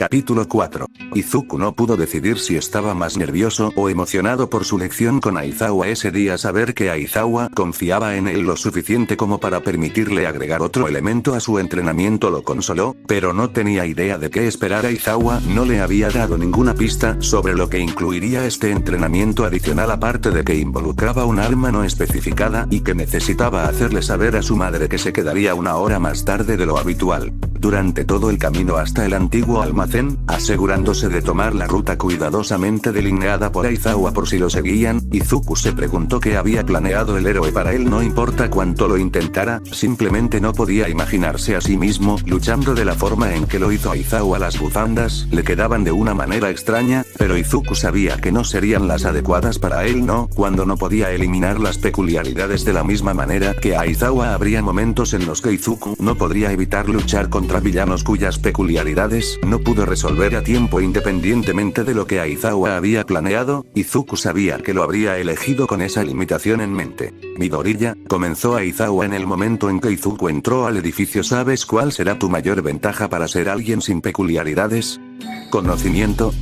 Capítulo 4. Izuku no pudo decidir si estaba más nervioso o emocionado por su lección con Aizawa ese día. Saber que Aizawa confiaba en él lo suficiente como para permitirle agregar otro elemento a su entrenamiento lo consoló, pero no tenía idea de qué esperar. Aizawa no le había dado ninguna pista sobre lo que incluiría este entrenamiento adicional, aparte de que involucraba un arma no especificada y que necesitaba hacerle saber a su madre que se quedaría una hora más tarde de lo habitual. Durante todo el camino hasta el antiguo almacén, asegurándose de tomar la ruta cuidadosamente delineada por Aizawa por si lo seguían, Izuku se preguntó qué había planeado el héroe para él. No importa cuánto lo intentara, simplemente no podía imaginarse a sí mismo luchando de la forma en que lo hizo Aizawa. Las bufandas le quedaban de una manera extraña, pero Izuku sabía que no serían las adecuadas para él. Cuando no podía eliminar las peculiaridades de la misma manera que Aizawa, habría momentos en los que Izuku no podría evitar luchar contra villanos cuyas peculiaridades no pudo resolver a tiempo. Independientemente de lo que Aizawa había planeado, Izuku sabía que lo habría elegido con esa limitación en mente. Midoriya, comenzó Aizawa en el momento en que Izuku entró al edificio. ¿Sabes cuál será tu mayor ventaja para ser alguien sin peculiaridades? Conocimiento.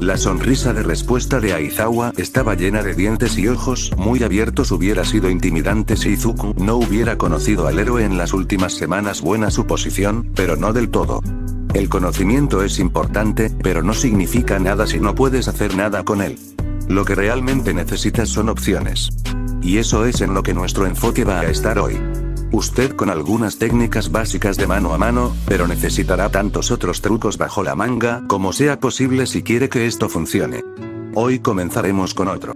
La sonrisa de respuesta de Aizawa estaba llena de dientes y ojos muy abiertos. Hubiera sido intimidante si Izuku no hubiera conocido al héroe en las últimas semanas. Buena suposición, pero no del todo. El conocimiento es importante, pero no significa nada si no puedes hacer nada con él. Lo que realmente necesitas son opciones. Y eso es en lo que nuestro enfoque va a estar hoy. Usted con algunas técnicas básicas de mano a mano, pero necesitará tantos otros trucos bajo la manga como sea posible si quiere que esto funcione. Hoy comenzaremos con otro.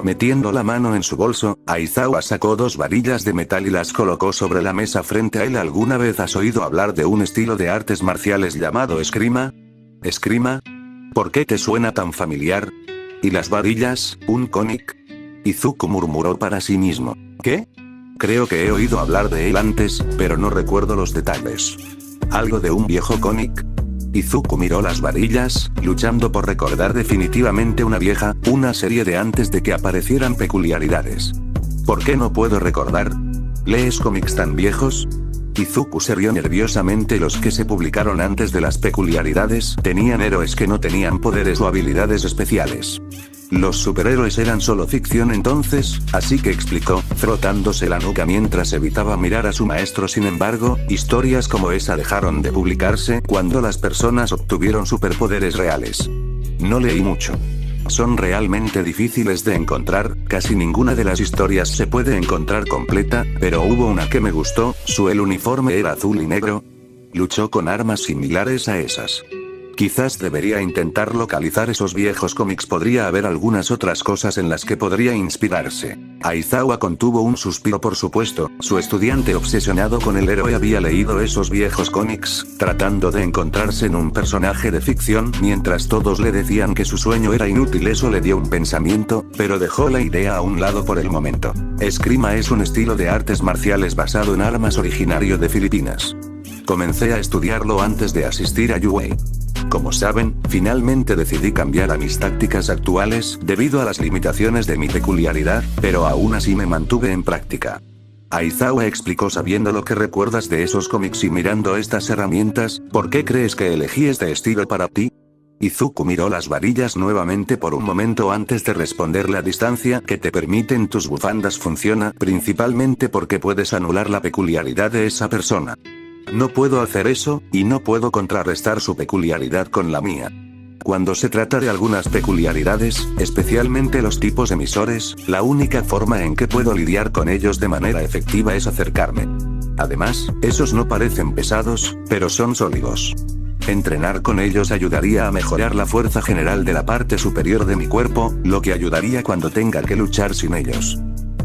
Metiendo la mano en su bolso, Aizawa sacó dos varillas de metal y las colocó sobre la mesa frente a él. ¿Alguna vez has oído hablar de un estilo de artes marciales llamado esgrima? ¿Esgrima? ¿Por qué te suena tan familiar? ¿Y las varillas, un cómic? Izuku murmuró para sí mismo. ¿Qué? Creo que he oído hablar de él antes, pero no recuerdo los detalles. ¿Algo de un viejo cómic? Izuku miró las varillas, luchando por recordar definitivamente una serie de antes de que aparecieran peculiaridades. ¿Por qué no puedo recordar? ¿Lees cómics tan viejos? Izuku se rió nerviosamente. Los que se publicaron antes de las peculiaridades tenían héroes que no tenían poderes o habilidades especiales. Los superhéroes eran solo ficción entonces, así que explicó, frotándose la nuca mientras evitaba mirar a su maestro. Sin embargo, historias como esa dejaron de publicarse cuando las personas obtuvieron superpoderes reales. No leí mucho. Son realmente difíciles de encontrar, casi ninguna de las historias se puede encontrar completa, pero hubo una que me gustó. El uniforme era azul y negro. Luchó con armas similares a esas. Quizás debería intentar localizar esos viejos cómics. Podría haber algunas otras cosas en las que podría inspirarse. Aizawa contuvo un suspiro. Por supuesto, su estudiante obsesionado con el héroe había leído esos viejos cómics, tratando de encontrarse en un personaje de ficción, mientras todos le decían que su sueño era inútil. Eso le dio un pensamiento, pero dejó la idea a un lado por el momento. Esgrima es un estilo de artes marciales basado en armas originario de Filipinas. Comencé a estudiarlo antes de asistir a UA. Como saben, finalmente decidí cambiar a mis tácticas actuales debido a las limitaciones de mi peculiaridad, pero aún así me mantuve en práctica. Aizawa explicó. Sabiendo lo que recuerdas de esos cómics y mirando estas herramientas, ¿por qué crees que elegí este estilo para ti? Izuku miró las varillas nuevamente por un momento antes de responder. La distancia que te permiten tus bufandas funciona principalmente porque puedes anular la peculiaridad de esa persona. No puedo hacer eso, y no puedo contrarrestar su peculiaridad con la mía. Cuando se trata de algunas peculiaridades, especialmente los tipos emisores, la única forma en que puedo lidiar con ellos de manera efectiva es acercarme. Además, esos no parecen pesados, pero son sólidos. Entrenar con ellos ayudaría a mejorar la fuerza general de la parte superior de mi cuerpo, lo que ayudaría cuando tenga que luchar sin ellos.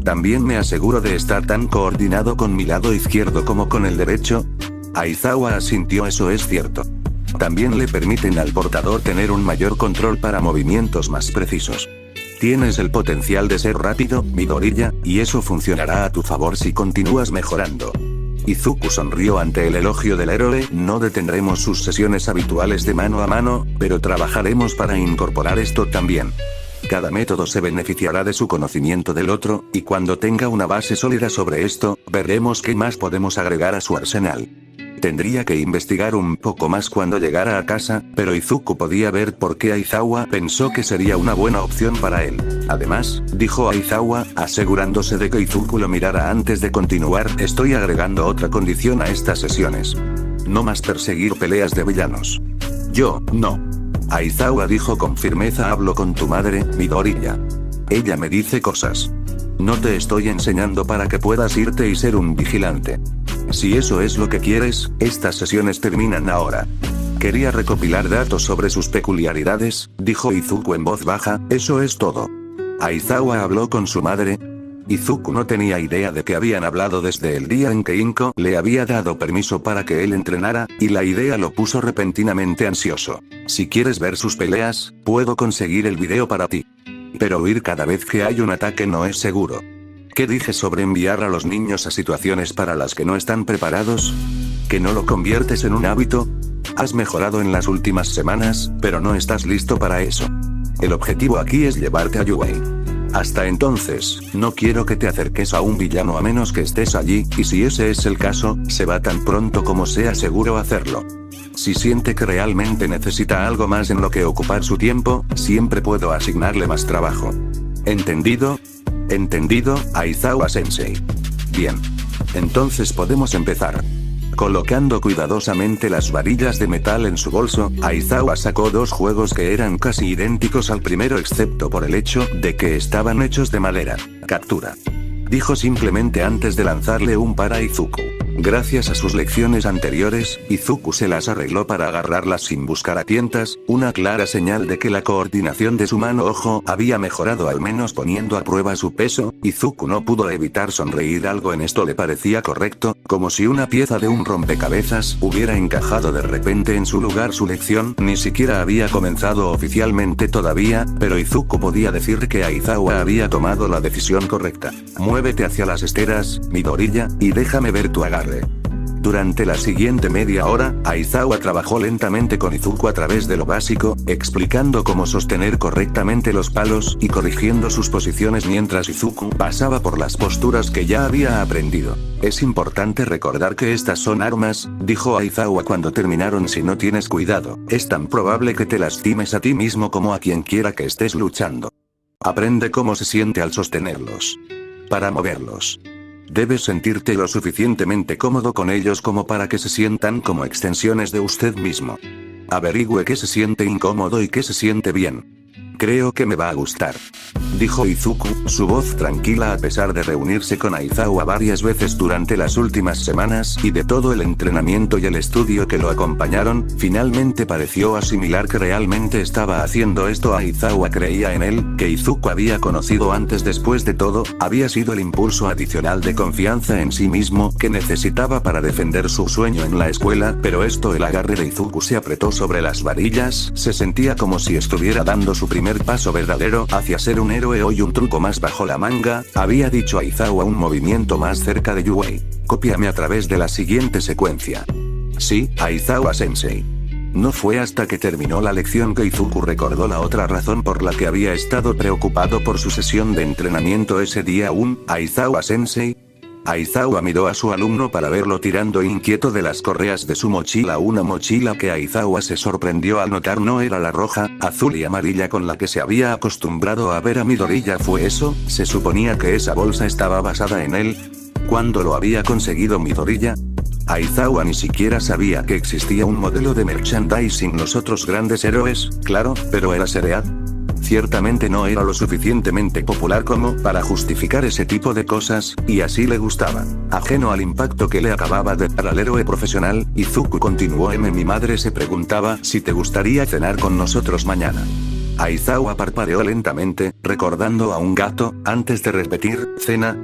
También me aseguro de estar tan coordinado con mi lado izquierdo como con el derecho. Aizawa asintió. Eso es cierto. También le permiten al portador tener un mayor control para movimientos más precisos. Tienes el potencial de ser rápido, Midoriya, y eso funcionará a tu favor si continúas mejorando. Izuku sonrió ante el elogio del héroe. No detendremos sus sesiones habituales de mano a mano, pero trabajaremos para incorporar esto también. Cada método se beneficiará de su conocimiento del otro, y cuando tenga una base sólida sobre esto, veremos qué más podemos agregar a su arsenal. Tendría que investigar un poco más cuando llegara a casa, pero Izuku podía ver por qué Aizawa pensó que sería una buena opción para él. Además, dijo Aizawa, asegurándose de que Izuku lo mirara antes de continuar, estoy agregando otra condición a estas sesiones. No más perseguir peleas de villanos. Yo, no. Aizawa dijo con firmeza, hablo con tu madre, Midoriya. Ella me dice cosas. No te estoy enseñando para que puedas irte y ser un vigilante. Si eso es lo que quieres, estas sesiones terminan ahora. Quería recopilar datos sobre sus peculiaridades, dijo Izuku en voz baja, eso es todo. Aizawa habló con su madre. Izuku no tenía idea de que habían hablado desde el día en que Inko le había dado permiso para que él entrenara, y la idea lo puso repentinamente ansioso. Si quieres ver sus peleas, puedo conseguir el video para ti. Pero huir cada vez que hay un ataque no es seguro. ¿Qué dije sobre enviar a los niños a situaciones para las que no están preparados? ¿Que no lo conviertes en un hábito? Has mejorado en las últimas semanas, pero no estás listo para eso. El objetivo aquí es llevarte a Yuei. Hasta entonces, no quiero que te acerques a un villano a menos que estés allí, y si ese es el caso, se va tan pronto como sea seguro hacerlo. Si siente que realmente necesita algo más en lo que ocupar su tiempo, siempre puedo asignarle más trabajo. ¿Entendido? Entendido, Aizawa-sensei. Bien. Entonces podemos empezar. Colocando cuidadosamente las varillas de metal en su bolso, Aizawa sacó dos juegos que eran casi idénticos al primero excepto por el hecho de que estaban hechos de madera. Captura. Dijo simplemente antes de lanzarle un par a Izuku. Gracias a sus lecciones anteriores, Izuku se las arregló para agarrarlas sin buscar a tientas, una clara señal de que la coordinación de su mano-ojo había mejorado al menos poniendo a prueba su peso. Izuku no pudo evitar sonreír, algo en esto le parecía correcto, como si una pieza de un rompecabezas hubiera encajado de repente en su lugar. Su lección ni siquiera había comenzado oficialmente todavía, pero Izuku podía decir que Aizawa había tomado la decisión correcta. Muévete hacia las esteras, Midoriya, y déjame ver tu agarre. Durante la siguiente media hora, Aizawa trabajó lentamente con Izuku a través de lo básico, explicando cómo sostener correctamente los palos y corrigiendo sus posiciones mientras Izuku pasaba por las posturas que ya había aprendido. Es importante recordar que estas son armas, dijo Aizawa cuando terminaron. Si no tienes cuidado, es tan probable que te lastimes a ti mismo como a quien quiera que estés luchando. Aprende cómo se siente al sostenerlos. Para moverlos. Debes sentirte lo suficientemente cómodo con ellos como para que se sientan como extensiones de usted mismo. Averigüe qué se siente incómodo y qué se siente bien. Creo que me va a gustar. Dijo Izuku, su voz tranquila a pesar de reunirse con Aizawa varias veces durante las últimas semanas y de todo el entrenamiento y el estudio que lo acompañaron. Finalmente pareció asimilar que realmente estaba haciendo esto. Aizawa creía en él, que Izuku había conocido antes. Después de todo, había sido el impulso adicional de confianza en sí mismo que necesitaba para defender su sueño en la escuela, pero esto, el agarre de Izuku se apretó sobre las varillas, se sentía como si estuviera dando su primer paso verdadero hacia ser un héroe. Hoy un truco más bajo la manga, había dicho Aizawa, un movimiento más cerca de Yuei. Cópiame a través de la siguiente secuencia. Sí, Aizawa-sensei. No fue hasta que terminó la lección que Izuku recordó la otra razón por la que había estado preocupado por su sesión de entrenamiento ese día. Aizawa-sensei. Aizawa miró a su alumno para verlo tirando inquieto de las correas de su mochila, una mochila que Aizawa se sorprendió al notar no era la roja, azul y amarilla con la que se había acostumbrado a ver a Midoriya. ¿Fue eso? Se suponía que esa bolsa estaba basada en él. ¿Cuándo lo había conseguido Midoriya? Aizawa ni siquiera sabía que existía un modelo de merchandising. Los otros grandes héroes, claro, pero ¿era Seread? Ciertamente no era lo suficientemente popular como para justificar ese tipo de cosas, y así le gustaba. Ajeno al impacto que le acababa de dar al héroe profesional, Izuku continuó. Mi madre se preguntaba si te gustaría cenar con nosotros mañana. Aizawa parpadeó lentamente, recordando a un gato, antes de repetir, ¿cena?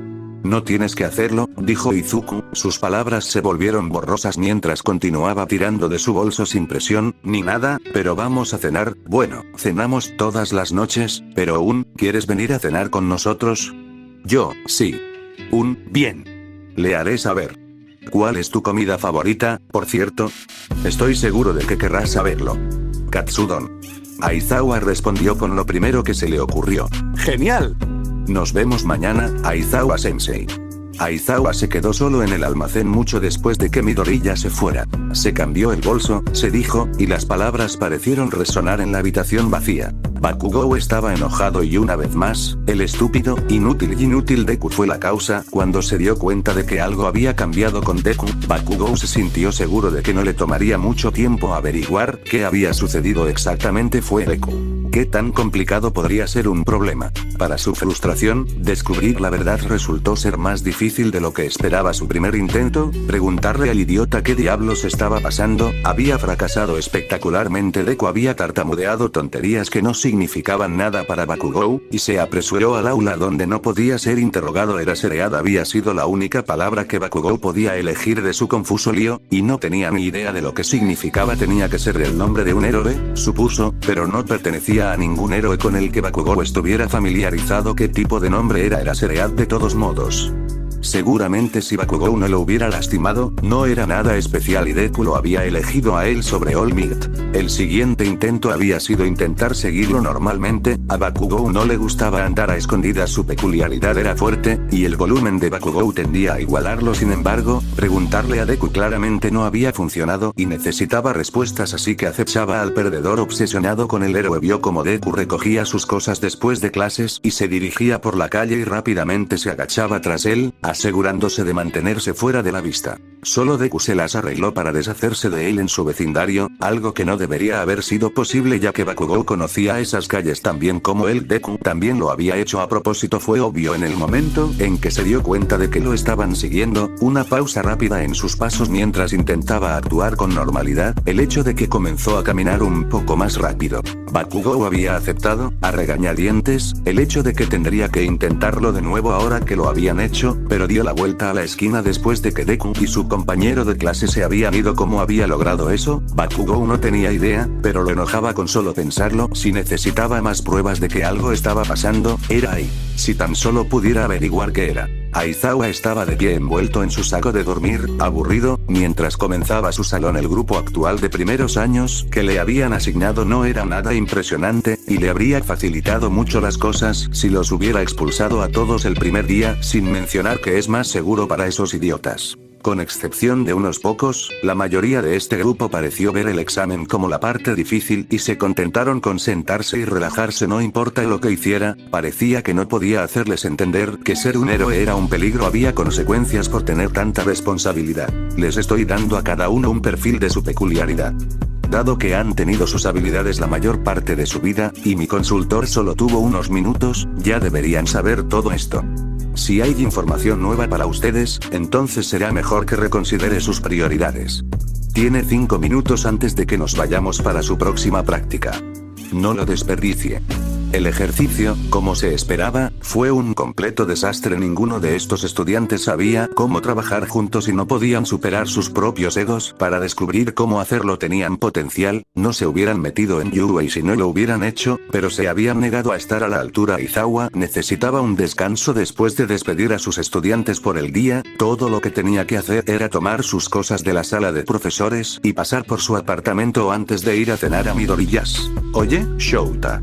No tienes que hacerlo, dijo Izuku, sus palabras se volvieron borrosas mientras continuaba tirando de su bolso sin presión, ni nada, pero vamos a cenar. Bueno, cenamos todas las noches, pero ¿quieres venir a cenar con nosotros? Yo, sí. Bien. Le haré saber. ¿Cuál es tu comida favorita, por cierto? Estoy seguro de que querrás saberlo. Katsudon. Aizawa respondió con lo primero que se le ocurrió. ¡Genial! Nos vemos mañana, Aizawa-sensei. Aizawa se quedó solo en el almacén mucho después de que Midoriya se fuera. Se cambió el bolso, se dijo, y las palabras parecieron resonar en la habitación vacía. Bakugou estaba enojado y una vez más, el estúpido, inútil Deku fue la causa. Cuando se dio cuenta de que algo había cambiado con Deku, Bakugou se sintió seguro de que no le tomaría mucho tiempo averiguar qué había sucedido exactamente. Fue Deku. ¿Qué tan complicado podría ser un problema? Para su frustración, descubrir la verdad resultó ser más difícil de lo que esperaba. Su primer intento, preguntarle al idiota qué diablos estaba pasando, había fracasado espectacularmente. Deku había tartamudeado tonterías que no significaban nada para Bakugou, y se apresuró al aula donde no podía ser interrogado. Eraserhead había sido la única palabra que Bakugou podía elegir de su confuso lío, y no tenía ni idea de lo que significaba. Tenía que ser el nombre de un héroe, supuso, pero no pertenecía a ningún héroe con el que Bakugou estuviera familiarizado. ¿Qué tipo de nombre era Eraserhead de todos modos? Seguramente si Bakugou no lo hubiera lastimado, no era nada especial y Deku lo había elegido a él sobre All Might. El siguiente intento había sido intentar seguirlo normalmente. A Bakugou no le gustaba andar a escondidas, su peculiaridad era fuerte, y el volumen de Bakugou tendía a igualarlo. Sin embargo, preguntarle a Deku claramente no había funcionado y necesitaba respuestas, así que acechaba al perdedor obsesionado con el héroe. Vio como Deku recogía sus cosas después de clases y se dirigía por la calle y rápidamente se agachaba tras él, asegurándose de mantenerse fuera de la vista. Solo Deku se las arregló para deshacerse de él en su vecindario, algo que no debería haber sido posible ya que Bakugou conocía esas calles tan bien como él. Deku también lo había hecho a propósito. Fue obvio en el momento en que se dio cuenta de que lo estaban siguiendo, una pausa rápida en sus pasos mientras intentaba actuar con normalidad, el hecho de que comenzó a caminar un poco más rápido. Bakugou había aceptado, a regañadientes, el hecho de que tendría que intentarlo de nuevo ahora que lo habían hecho, pero dio la vuelta a la esquina después de que Deku y su compañero de clase se habían ido. ¿Cómo había logrado eso? Bakugou no tenía idea, pero lo enojaba con solo pensarlo. Si necesitaba más pruebas de que algo estaba pasando, era ahí. Si tan solo pudiera averiguar qué era. Aizawa estaba de pie envuelto en su saco de dormir, aburrido, mientras comenzaba su salón. El grupo actual de primeros años que le habían asignado no era nada impresionante, y le habría facilitado mucho las cosas si los hubiera expulsado a todos el primer día, sin mencionar que es más seguro para esos idiotas. Con excepción de unos pocos, la mayoría de este grupo pareció ver el examen como la parte difícil y se contentaron con sentarse y relajarse. No importa lo que hiciera, parecía que no podía hacerles entender que ser un héroe era un peligro. Había consecuencias por tener tanta responsabilidad. Les estoy dando a cada uno un perfil de su peculiaridad. Dado que han tenido sus habilidades la mayor parte de su vida, y mi consultor solo tuvo unos minutos, ya deberían saber todo esto. Si hay información nueva para ustedes, entonces será mejor que reconsidere sus prioridades. Tiene 5 minutos antes de que nos vayamos para su próxima práctica. No lo desperdicie. El ejercicio, como se esperaba, fue un completo desastre. Ninguno de estos estudiantes sabía cómo trabajar juntos y no podían superar sus propios egos para descubrir cómo hacerlo. Tenían potencial, no se hubieran metido en Yurei si no lo hubieran hecho, pero se habían negado a estar a la altura. Aizawa necesitaba un descanso después de despedir a sus estudiantes por el día. Todo lo que tenía que hacer era tomar sus cosas de la sala de profesores y pasar por su apartamento antes de ir a cenar a Midoriyas. Oye, Shouta.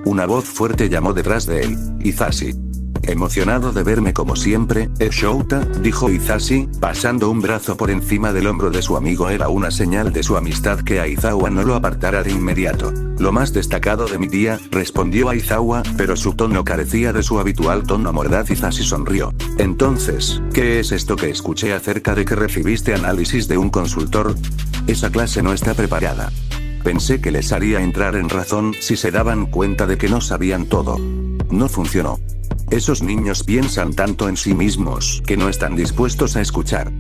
Una voz fuerte llamó detrás de él. Hisashi. Emocionado de verme como siempre, Shouta, dijo Hisashi, pasando un brazo por encima del hombro de su amigo. Era una señal de su amistad que Aizawa no lo apartara de inmediato. Lo más destacado de mi día, respondió Aizawa, pero su tono carecía de su habitual tono mordaz. Hisashi sonrió. Entonces, ¿qué es esto que escuché acerca de que recibiste análisis de un consultor? Esa clase no está preparada. Pensé que les haría entrar en razón si se daban cuenta de que no sabían todo. No funcionó. Esos niños piensan tanto en sí mismos que no están dispuestos a escuchar.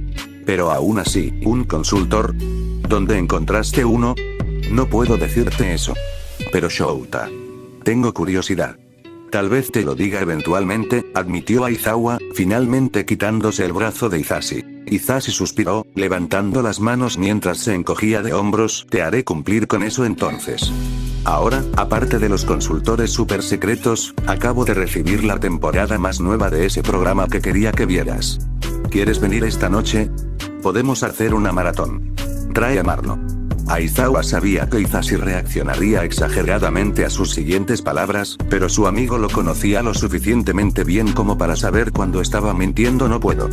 Pero aún así, ¿un consultor? ¿Dónde encontraste uno? No puedo decirte eso. Pero Shouta. Tengo curiosidad. Tal vez te lo diga eventualmente, admitió Aizawa, finalmente quitándose el brazo de Hisashi. Hisashi suspiró, levantando las manos mientras se encogía de hombros. Te haré cumplir con eso entonces. Ahora, aparte de los consultores super secretos, acabo de recibir la temporada más nueva de ese programa que quería que vieras. ¿Quieres venir esta noche? Podemos hacer una maratón. Trae a Marlo. Aizawa sabía que Hisashi reaccionaría exageradamente a sus siguientes palabras, pero su amigo lo conocía lo suficientemente bien como para saber cuando estaba mintiendo. No puedo.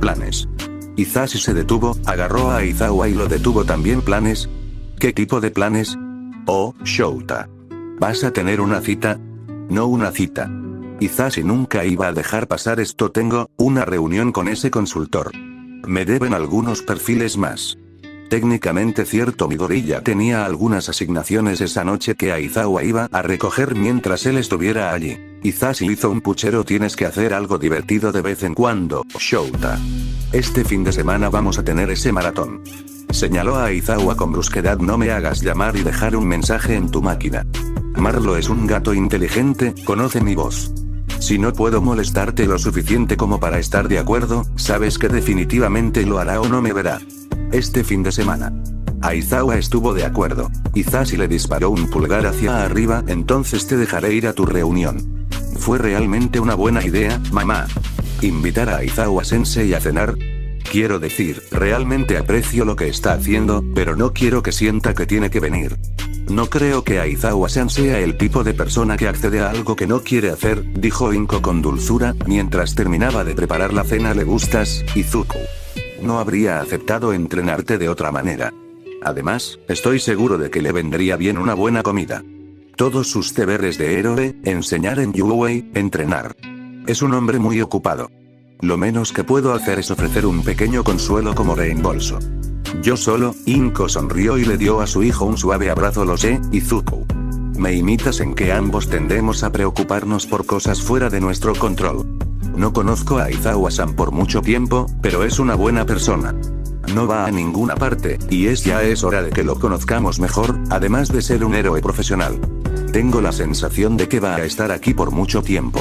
Planes. Hisashi se detuvo, agarró a Aizawa y lo detuvo también. ¿Planes? ¿Qué tipo de planes? Oh, Shouta. ¿Vas a tener una cita? No, una cita. Hisashi nunca iba a dejar pasar esto. Tengo una reunión con ese consultor. Me deben algunos perfiles más. Técnicamente cierto, Midoriya tenía algunas asignaciones esa noche que Aizawa iba a recoger mientras él estuviera allí. Hisashi hizo un puchero. Tienes que hacer algo divertido de vez en cuando, Shouta. Este fin de semana vamos a tener ese maratón. Señaló a Aizawa con brusquedad. No me hagas llamar y dejar un mensaje en tu máquina. Marlo es un gato inteligente, conoce mi voz. Si no puedo molestarte lo suficiente como para estar de acuerdo, sabes que definitivamente lo hará o no me verá. Este fin de semana. Aizawa estuvo de acuerdo. Hisashi le disparó un pulgar hacia arriba. Entonces te dejaré ir a tu reunión. Fue realmente una buena idea, mamá. Invitar a Aizawa Sensei a cenar. Quiero decir, realmente aprecio lo que está haciendo, pero no quiero que sienta que tiene que venir. No creo que Aizawa-san sea el tipo de persona que accede a algo que no quiere hacer, dijo Inko con dulzura, mientras terminaba de preparar la cena. ¿Le gustas, Izuku? No habría aceptado entrenarte de otra manera. Además, estoy seguro de que le vendría bien una buena comida. Todos sus deberes de héroe, enseñar en Yuwei, entrenar. Es un hombre muy ocupado. Lo menos que puedo hacer es ofrecer un pequeño consuelo como reembolso. Yo solo. Inko sonrió y le dio a su hijo un suave abrazo. Lo sé, Izuku. Me imitas en que ambos tendemos a preocuparnos por cosas fuera de nuestro control. No conozco a Aizawa-san por mucho tiempo, pero es una buena persona. No va a ninguna parte, y ya es hora de que lo conozcamos mejor, además de ser un héroe profesional. Tengo la sensación de que va a estar aquí por mucho tiempo.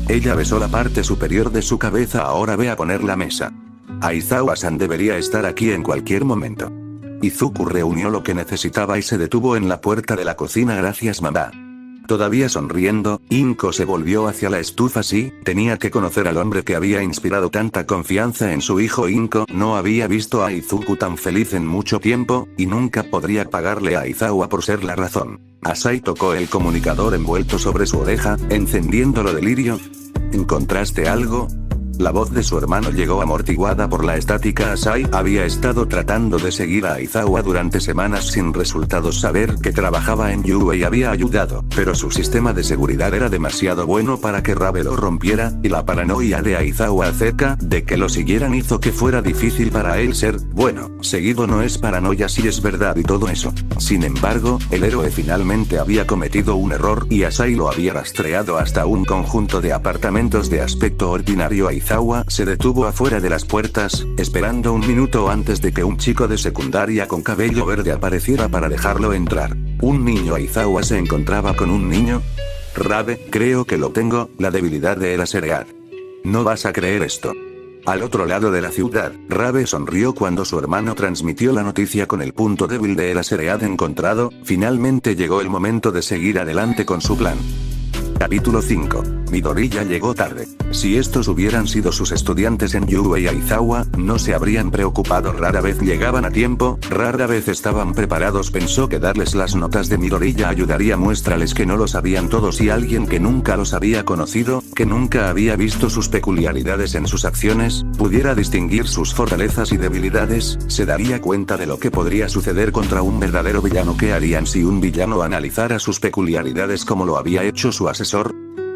Ella besó la parte superior de su cabeza. Ahora ve a poner la mesa. Aizawa-san debería estar aquí en cualquier momento. Izuku reunió lo que necesitaba y se detuvo en la puerta de la cocina. Gracias, mamá. Todavía sonriendo, Inko se volvió hacia la estufa. Sí, tenía que conocer al hombre que había inspirado tanta confianza en su hijo. Inko no había visto a Izuku tan feliz en mucho tiempo, y nunca podría pagarle a Aizawa por ser la razón. Asai tocó el comunicador envuelto sobre su oreja, encendiéndolo de lirio. ¿Encontraste algo? La voz de su hermano llegó amortiguada por la estática. Asai había estado tratando de seguir a Aizawa durante semanas sin resultados. Saber que trabajaba en Yuwei había ayudado, pero su sistema de seguridad era demasiado bueno para que Rabe lo rompiera, y la paranoia de Aizawa acerca de que lo siguieran hizo que fuera difícil para él ser bueno. Seguido no es paranoia si es verdad y todo eso. Sin embargo, el héroe finalmente había cometido un error y Asai lo había rastreado hasta un conjunto de apartamentos de aspecto ordinario. Aizawa se detuvo afuera de las puertas, esperando un minuto antes de que un chico de secundaria con cabello verde apareciera para dejarlo entrar. ¿Un niño? Aizawa se encontraba con un niño. Rabe, creo que lo tengo, la debilidad de Eraserhead. No vas a creer esto. Al otro lado de la ciudad, Rabe sonrió cuando su hermano transmitió la noticia con el punto débil de Eraserhead encontrado. Finalmente llegó el momento de seguir adelante con su plan. Capítulo 5. Midoriya llegó tarde. Si estos hubieran sido sus estudiantes en Yuwei, Aizawa no se habrían preocupado. Rara vez llegaban a tiempo, rara vez estaban preparados. Pensó que darles las notas de Midoriya ayudaría. Muéstrales que no lo sabían todos, y alguien que nunca los había conocido, que nunca había visto sus peculiaridades en sus acciones, pudiera distinguir sus fortalezas y debilidades, se daría cuenta de lo que podría suceder contra un verdadero villano. ¿Qué harían si un villano analizara sus peculiaridades como lo había hecho su asesor?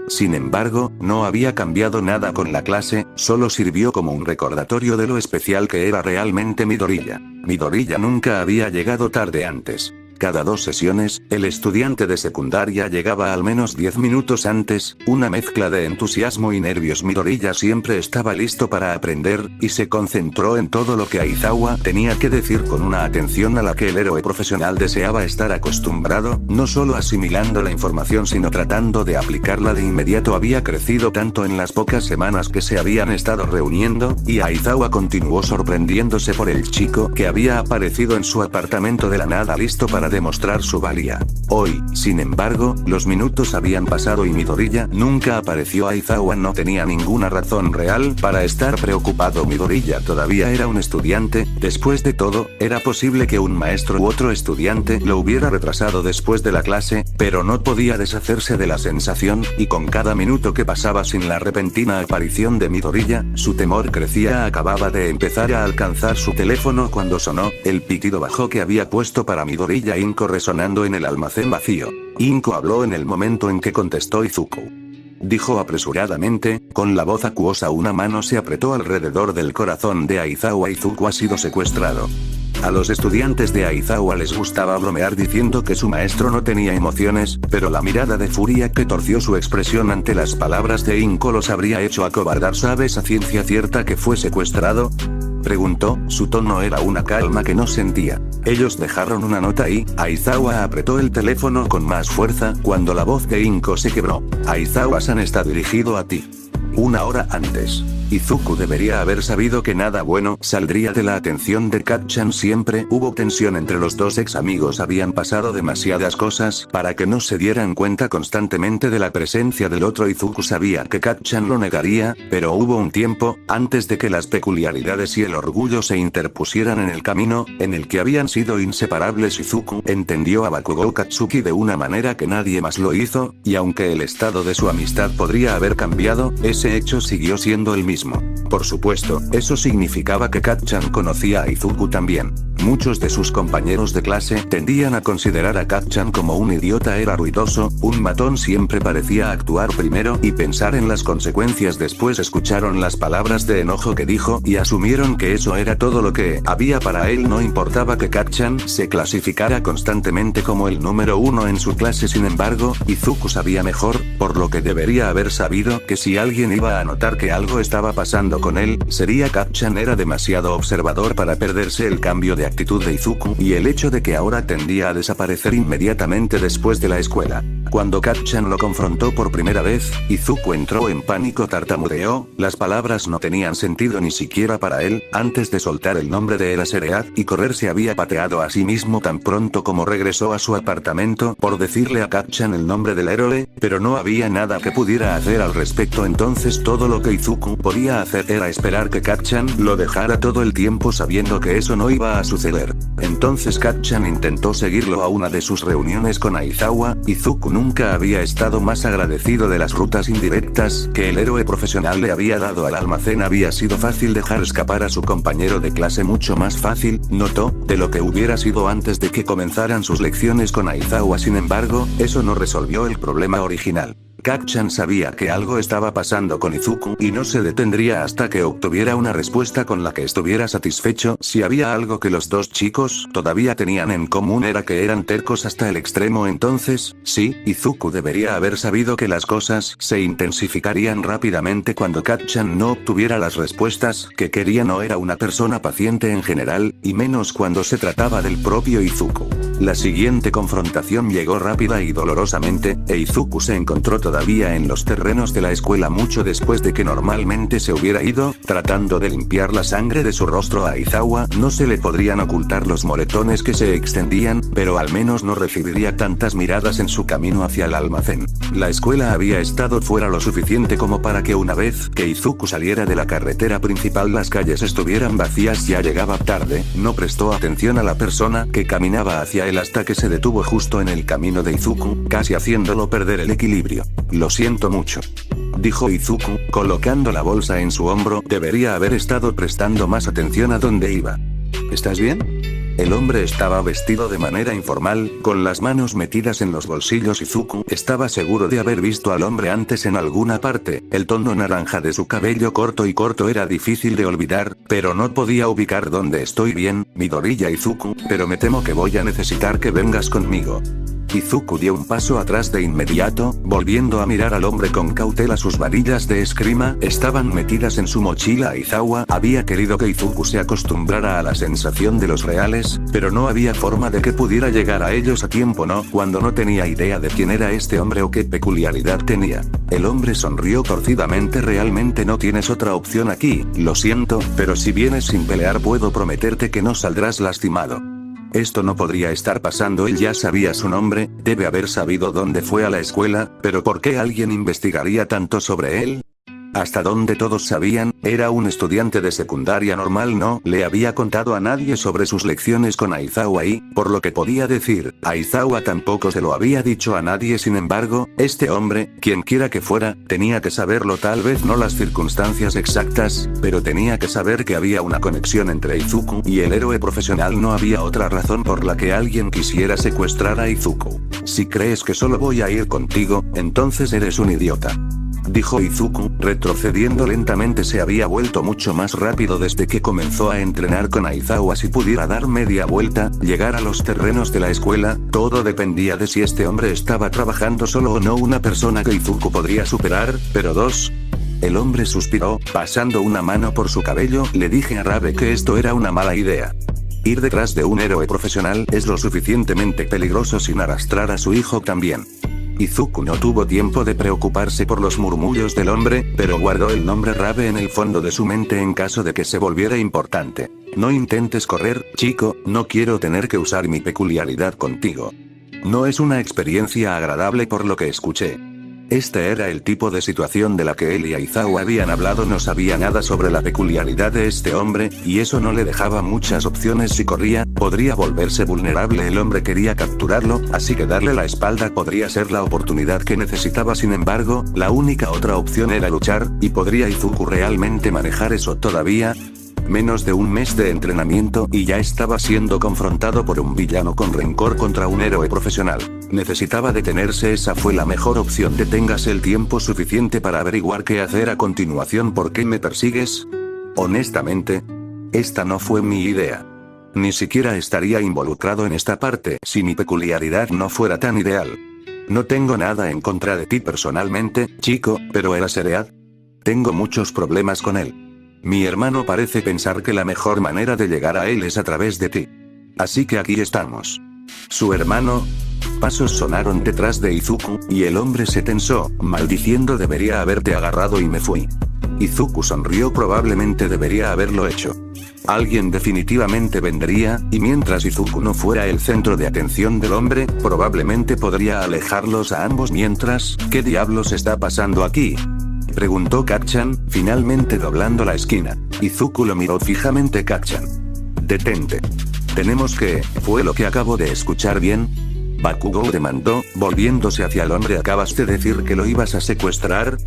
Sin embargo, no había cambiado nada con la clase, solo sirvió como un recordatorio de lo especial que era realmente Midoriya. Midoriya nunca había llegado tarde antes. Cada 2 sesiones, el estudiante de secundaria llegaba al menos 10 minutos antes, una mezcla de entusiasmo y nervios. Midoriya siempre estaba listo para aprender, y se concentró en todo lo que Aizawa tenía que decir con una atención a la que el héroe profesional deseaba estar acostumbrado, no solo asimilando la información sino tratando de aplicarla de inmediato. Había crecido tanto en las pocas semanas que se habían estado reuniendo, y Aizawa continuó sorprendiéndose por el chico que había aparecido en su apartamento de la nada, listo para para demostrar su valía. Hoy, sin embargo, los minutos habían pasado y Midoriya nunca apareció. Aizawa no tenía ninguna razón real para estar preocupado. Midoriya todavía era un estudiante, después de todo, era posible que un maestro u otro estudiante lo hubiera retrasado después de la clase, pero no podía deshacerse de la sensación, y con cada minuto que pasaba sin la repentina aparición de Midoriya, su temor crecía. Acababa de empezar a alcanzar su teléfono cuando sonó el pitido bajo que había puesto para Midoriya Inko resonando en el almacén vacío. Inko habló en el momento en que contestó Izuku. Dijo apresuradamente, con la voz acuosa. Una mano se apretó alrededor del corazón de Aizawa. Izuku ha sido secuestrado. A los estudiantes de Aizawa les gustaba bromear diciendo que su maestro no tenía emociones, pero la mirada de furia que torció su expresión ante las palabras de Inko los habría hecho acobardar. ¿Sabes a ciencia cierta que fue secuestrado?, preguntó. Su tono era una calma que no sentía. Ellos dejaron una nota y Aizawa apretó el teléfono con más fuerza cuando la voz de Inko se quebró. Aizawa-san está dirigido a ti. Una hora antes, Izuku debería haber sabido que nada bueno saldría de la atención de Kat-chan. Siempre hubo tensión entre los dos ex amigos. Habían pasado demasiadas cosas para que no se dieran cuenta constantemente de la presencia del otro. Izuku sabía que Kat-chan lo negaría, pero hubo un tiempo, antes de que las peculiaridades y el orgullo se interpusieran en el camino, en el que habían sido inseparables. Izuku entendió a Bakugou Katsuki de una manera que nadie más lo hizo, y aunque el estado de su amistad podría haber cambiado, ese hecho siguió siendo el mismo. Por supuesto, eso significaba que Kat-chan conocía a Izuku también. Muchos de sus compañeros de clase tendían a considerar a Kat-chan como un idiota. Era ruidoso, un matón, siempre parecía actuar primero y pensar en las consecuencias. Después escucharon las palabras de enojo que dijo y asumieron que eso era todo lo que había para él. No importaba que Kat-chan se clasificara constantemente como el número uno en su clase. Sin embargo, Izuku sabía mejor, por lo que debería haber sabido, que si alguien iba a notar que algo estaba pasando con él, sería Kat-chan. Era demasiado observador para perderse el cambio de actitud de Izuku y el hecho de que ahora tendía a desaparecer inmediatamente después de la escuela. Cuando Kat-chan lo confrontó por primera vez, Izuku entró en pánico. Tartamudeó, las palabras no tenían sentido ni siquiera para él. Antes de soltar el nombre de Eraserhead y correr, se había pateado a sí mismo tan pronto como regresó a su apartamento por decirle a Kat-chan el nombre del héroe, pero no había nada que pudiera hacer al respecto. Entonces todo lo que Izuku podía hacer era esperar que Kat-chan lo dejara todo el tiempo, sabiendo que eso no iba a suceder. Entonces Kat-chan intentó seguirlo a una de sus reuniones con Aizawa. Izuku nunca había estado más agradecido de las rutas indirectas que el héroe profesional le había dado al almacén. Había sido fácil dejar escapar a su compañero de clase, mucho más fácil, notó, de lo que hubiera sido antes de que comenzaran sus lecciones con Aizawa. Sin embargo, eso no resolvió el problema original. Kat-chan sabía que algo estaba pasando con Izuku y no se detendría hasta que obtuviera una respuesta con la que estuviera satisfecho. Si había algo que los dos chicos todavía tenían en común, era que eran tercos hasta el extremo. Entonces, sí, Izuku debería haber sabido que las cosas se intensificarían rápidamente cuando Kat-chan no obtuviera las respuestas que quería. No era una persona paciente en general, y menos cuando se trataba del propio Izuku. La siguiente confrontación llegó rápida y dolorosamente, e Izuku se encontró todavía en los terrenos de la escuela mucho después de que normalmente se hubiera ido, tratando de limpiar la sangre de su rostro. A Aizawa no se le podrían ocultar los moretones que se extendían, pero al menos no recibiría tantas miradas en su camino hacia el almacén. La escuela había estado fuera lo suficiente como para que una vez que Izuku saliera de la carretera principal las calles estuvieran vacías. Ya llegaba tarde, no prestó atención a la persona que caminaba hacia él hasta que se detuvo justo en el camino de Izuku, casi haciéndolo perder el equilibrio. Lo siento mucho, dijo Izuku, colocando la bolsa en su hombro. Debería haber estado prestando más atención a dónde iba. ¿Estás bien? El hombre estaba vestido de manera informal, con las manos metidas en los bolsillos. Izuku estaba seguro de haber visto al hombre antes en alguna parte. El tono naranja de su cabello corto era difícil de olvidar, pero no podía ubicar dónde. Estoy bien, Midoriya Izuku, pero me temo que voy a necesitar que vengas conmigo. Izuku dio un paso atrás de inmediato, volviendo a mirar al hombre con cautela. Sus varillas de esgrima estaban metidas en su mochila. Aizawa había querido que Izuku se acostumbrara a la sensación de los reales, pero no había forma de que pudiera llegar a ellos a tiempo. No, cuando no tenía idea de quién era este hombre o qué peculiaridad tenía. El hombre sonrió torcidamente. Realmente no tienes otra opción aquí, lo siento, pero si vienes sin pelear puedo prometerte que no saldrás lastimado. Esto no podría estar pasando, él ya sabía su nombre, debe haber sabido dónde fue a la escuela, pero ¿por qué alguien investigaría tanto sobre él? Hasta donde todos sabían, era un estudiante de secundaria normal, no le había contado a nadie sobre sus lecciones con Aizawa y, por lo que podía decir, Aizawa tampoco se lo había dicho a nadie. Sin embargo, este hombre, quien quiera que fuera, tenía que saberlo, tal vez no las circunstancias exactas, pero tenía que saber que había una conexión entre Izuku y el héroe profesional. No había otra razón por la que alguien quisiera secuestrar a Izuku. Si crees que solo voy a ir contigo, entonces eres un idiota, dijo Izuku, retrocediendo lentamente. Se había vuelto mucho más rápido desde que comenzó a entrenar con Aizawa. Si pudiera dar media vuelta, llegar a los terrenos de la escuela, todo dependía de si este hombre estaba trabajando solo o no. Una persona que Izuku podría superar, pero dos. El hombre suspiró, pasando una mano por su cabello. Le dije a Rabe que esto era una mala idea. Ir detrás de un héroe profesional es lo suficientemente peligroso sin arrastrar a su hijo también. Izuku no tuvo tiempo de preocuparse por los murmullos del hombre, pero guardó el nombre Rabe en el fondo de su mente en caso de que se volviera importante. No intentes correr, chico, no quiero tener que usar mi peculiaridad contigo. No es una experiencia agradable por lo que escuché. Este era el tipo de situación de la que él y Aizawa habían hablado. No sabía nada sobre la peculiaridad de este hombre, y eso no le dejaba muchas opciones. Si corría, podría volverse vulnerable. El hombre quería capturarlo, así que darle la espalda podría ser la oportunidad que necesitaba. Sin embargo, la única otra opción era luchar, y ¿podría Izuku realmente manejar eso todavía? Menos de un mes de entrenamiento y ya estaba siendo confrontado por un villano con rencor contra un héroe profesional. Necesitaba detenerse. Esa fue la mejor opción. Deténgase el tiempo suficiente para averiguar qué hacer a continuación. ¿Por qué me persigues? Honestamente, esta no fue mi idea. Ni siquiera estaría involucrado en esta parte si mi peculiaridad no fuera tan ideal. No tengo nada en contra de ti personalmente, chico, pero ¿era Seread? Tengo muchos problemas con él. Mi hermano parece pensar que la mejor manera de llegar a él es a través de ti. Así que aquí estamos. ¿Su hermano? Pasos sonaron detrás de Izuku, y el hombre se tensó, maldiciendo. Debería haberte agarrado y me fui. Izuku sonrió. Probablemente debería haberlo hecho. Alguien definitivamente vendría, y mientras Izuku no fuera el centro de atención del hombre, probablemente podría alejarlos a ambos. Mientras, ¿qué diablos está pasando aquí?, preguntó Kacchan, finalmente doblando la esquina. Izuku lo miró fijamente. Kacchan. Detente. Tenemos que, ¿fue lo que acabo de escuchar bien? Bakugou demandó, volviéndose hacia el hombre. ¿Acabas de decir que lo ibas a secuestrar?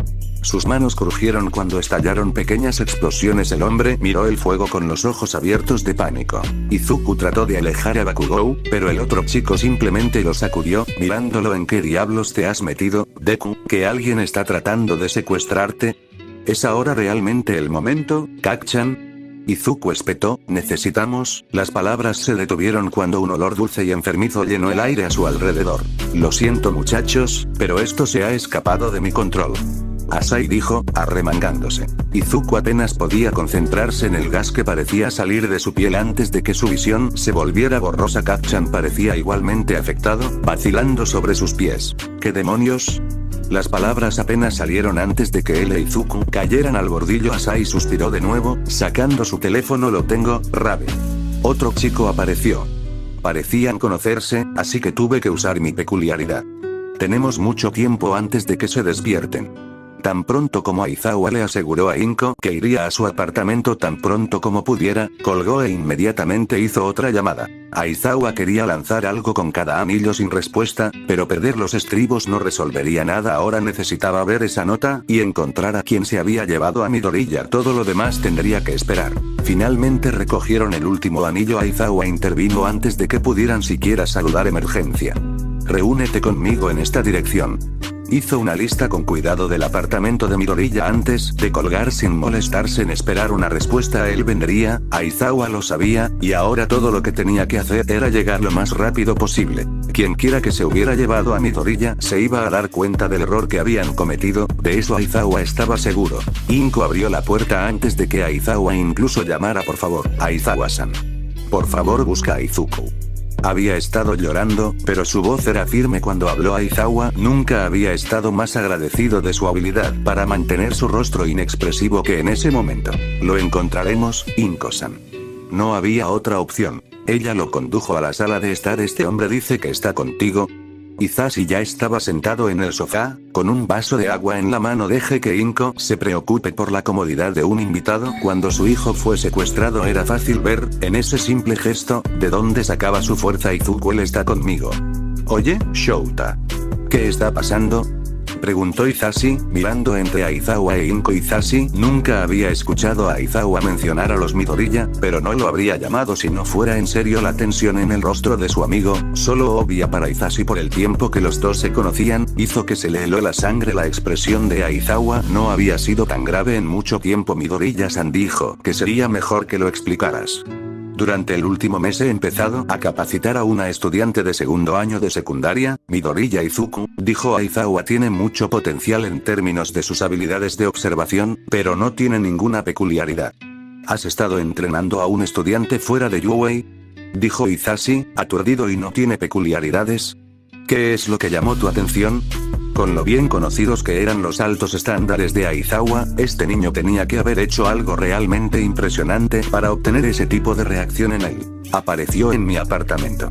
Sus manos crujieron cuando estallaron pequeñas explosiones. El hombre miró el fuego con los ojos abiertos de pánico. Izuku trató de alejar a Bakugou, pero el otro chico simplemente lo sacudió, mirándolo. ¿En qué diablos te has metido, Deku? ¿Que alguien está tratando de secuestrarte? ¿Es ahora realmente el momento, Kacchan? Izuku espetó. Necesitamos. Las palabras se detuvieron cuando un olor dulce y enfermizo llenó el aire a su alrededor. Lo siento muchachos, pero esto se ha escapado de mi control. Asai dijo, arremangándose. Izuku apenas podía concentrarse en el gas que parecía salir de su piel antes de que su visión se volviera borrosa. Kacchan parecía igualmente afectado, vacilando sobre sus pies. ¿Qué demonios? Las palabras apenas salieron antes de que él e Izuku cayeran al bordillo. Asai suspiró de nuevo, sacando su teléfono. Lo tengo, Rabe. Otro chico apareció. Parecían conocerse, así que tuve que usar mi peculiaridad. Tenemos mucho tiempo antes de que se despierten. Tan pronto como Aizawa le aseguró a Inko que iría a su apartamento tan pronto como pudiera, colgó e inmediatamente hizo otra llamada. Aizawa quería lanzar algo con cada anillo sin respuesta, pero perder los estribos no resolvería nada. Ahora necesitaba ver esa nota y encontrar a quien se había llevado a Midoriya. Todo lo demás tendría que esperar. Finalmente recogieron el último anillo. Aizawa intervino antes de que pudieran siquiera saludar. Emergencia. Reúnete conmigo en esta dirección. Hizo una lista con cuidado del apartamento de Midoriya antes de colgar sin molestarse en esperar una respuesta. Él vendría, Aizawa lo sabía, y ahora todo lo que tenía que hacer era llegar lo más rápido posible. Quienquiera que se hubiera llevado a Midoriya se iba a dar cuenta del error que habían cometido, de eso Aizawa estaba seguro. Inko abrió la puerta antes de que Aizawa incluso llamara. Por favor, Aizawa-san. Por favor, busca a Izuku. Había estado llorando, pero su voz era firme cuando habló. Aizawa nunca había estado más agradecido de su habilidad para mantener su rostro inexpresivo que en ese momento. Lo encontraremos, Inko-san. No había otra opción. Ella lo condujo a la sala de estar. Este hombre dice que está contigo. Hisashi ya estaba sentado en el sofá, con un vaso de agua en la mano. Deje que Inko se preocupe por la comodidad de un invitado. Cuando su hijo fue secuestrado era fácil ver, en ese simple gesto, de dónde sacaba su fuerza. Izuku, él está conmigo. Oye, Shouta. ¿Qué está pasando? Preguntó Hisashi, mirando entre Aizawa e Inko. Hisashi nunca había escuchado a Aizawa mencionar a los Midoriya, pero no lo habría llamado si no fuera en serio. La tensión en el rostro de su amigo, solo obvia para Hisashi por el tiempo que los dos se conocían, hizo que se le heló la sangre. La expresión de Aizawa no había sido tan grave en mucho tiempo. Midoriya-san dijo que sería mejor que lo explicaras. Durante el último mes he empezado a capacitar a una estudiante de segundo año de secundaria, Midoriya Izuku, dijo Aizawa. Tiene mucho potencial en términos de sus habilidades de observación, pero no tiene ninguna peculiaridad. ¿Has estado entrenando a un estudiante fuera de Yuei? Dijo Hisashi, aturdido. ¿Y no tiene peculiaridades? ¿Qué es lo que llamó tu atención? Con lo bien conocidos que eran los altos estándares de Aizawa, este niño tenía que haber hecho algo realmente impresionante para obtener ese tipo de reacción en él. Apareció en mi apartamento.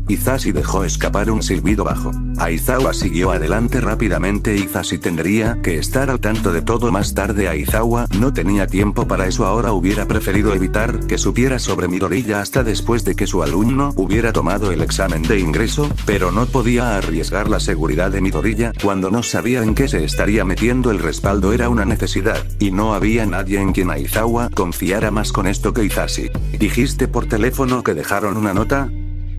Hisashi dejó escapar un silbido bajo. Aizawa siguió adelante rápidamente. Hisashi tendría que estar al tanto de todo más tarde. Aizawa no tenía tiempo para eso ahora. Hubiera preferido evitar que supiera sobre Midoriya hasta después de que su alumno hubiera tomado el examen de ingreso, pero no podía arriesgar la seguridad de Midoriya cuando no sabía en qué se estaría metiendo. El respaldo era una necesidad, y no había nadie en quien Aizawa confiara más con esto que Hisashi. ¿Dijiste por teléfono que dejaron una nota?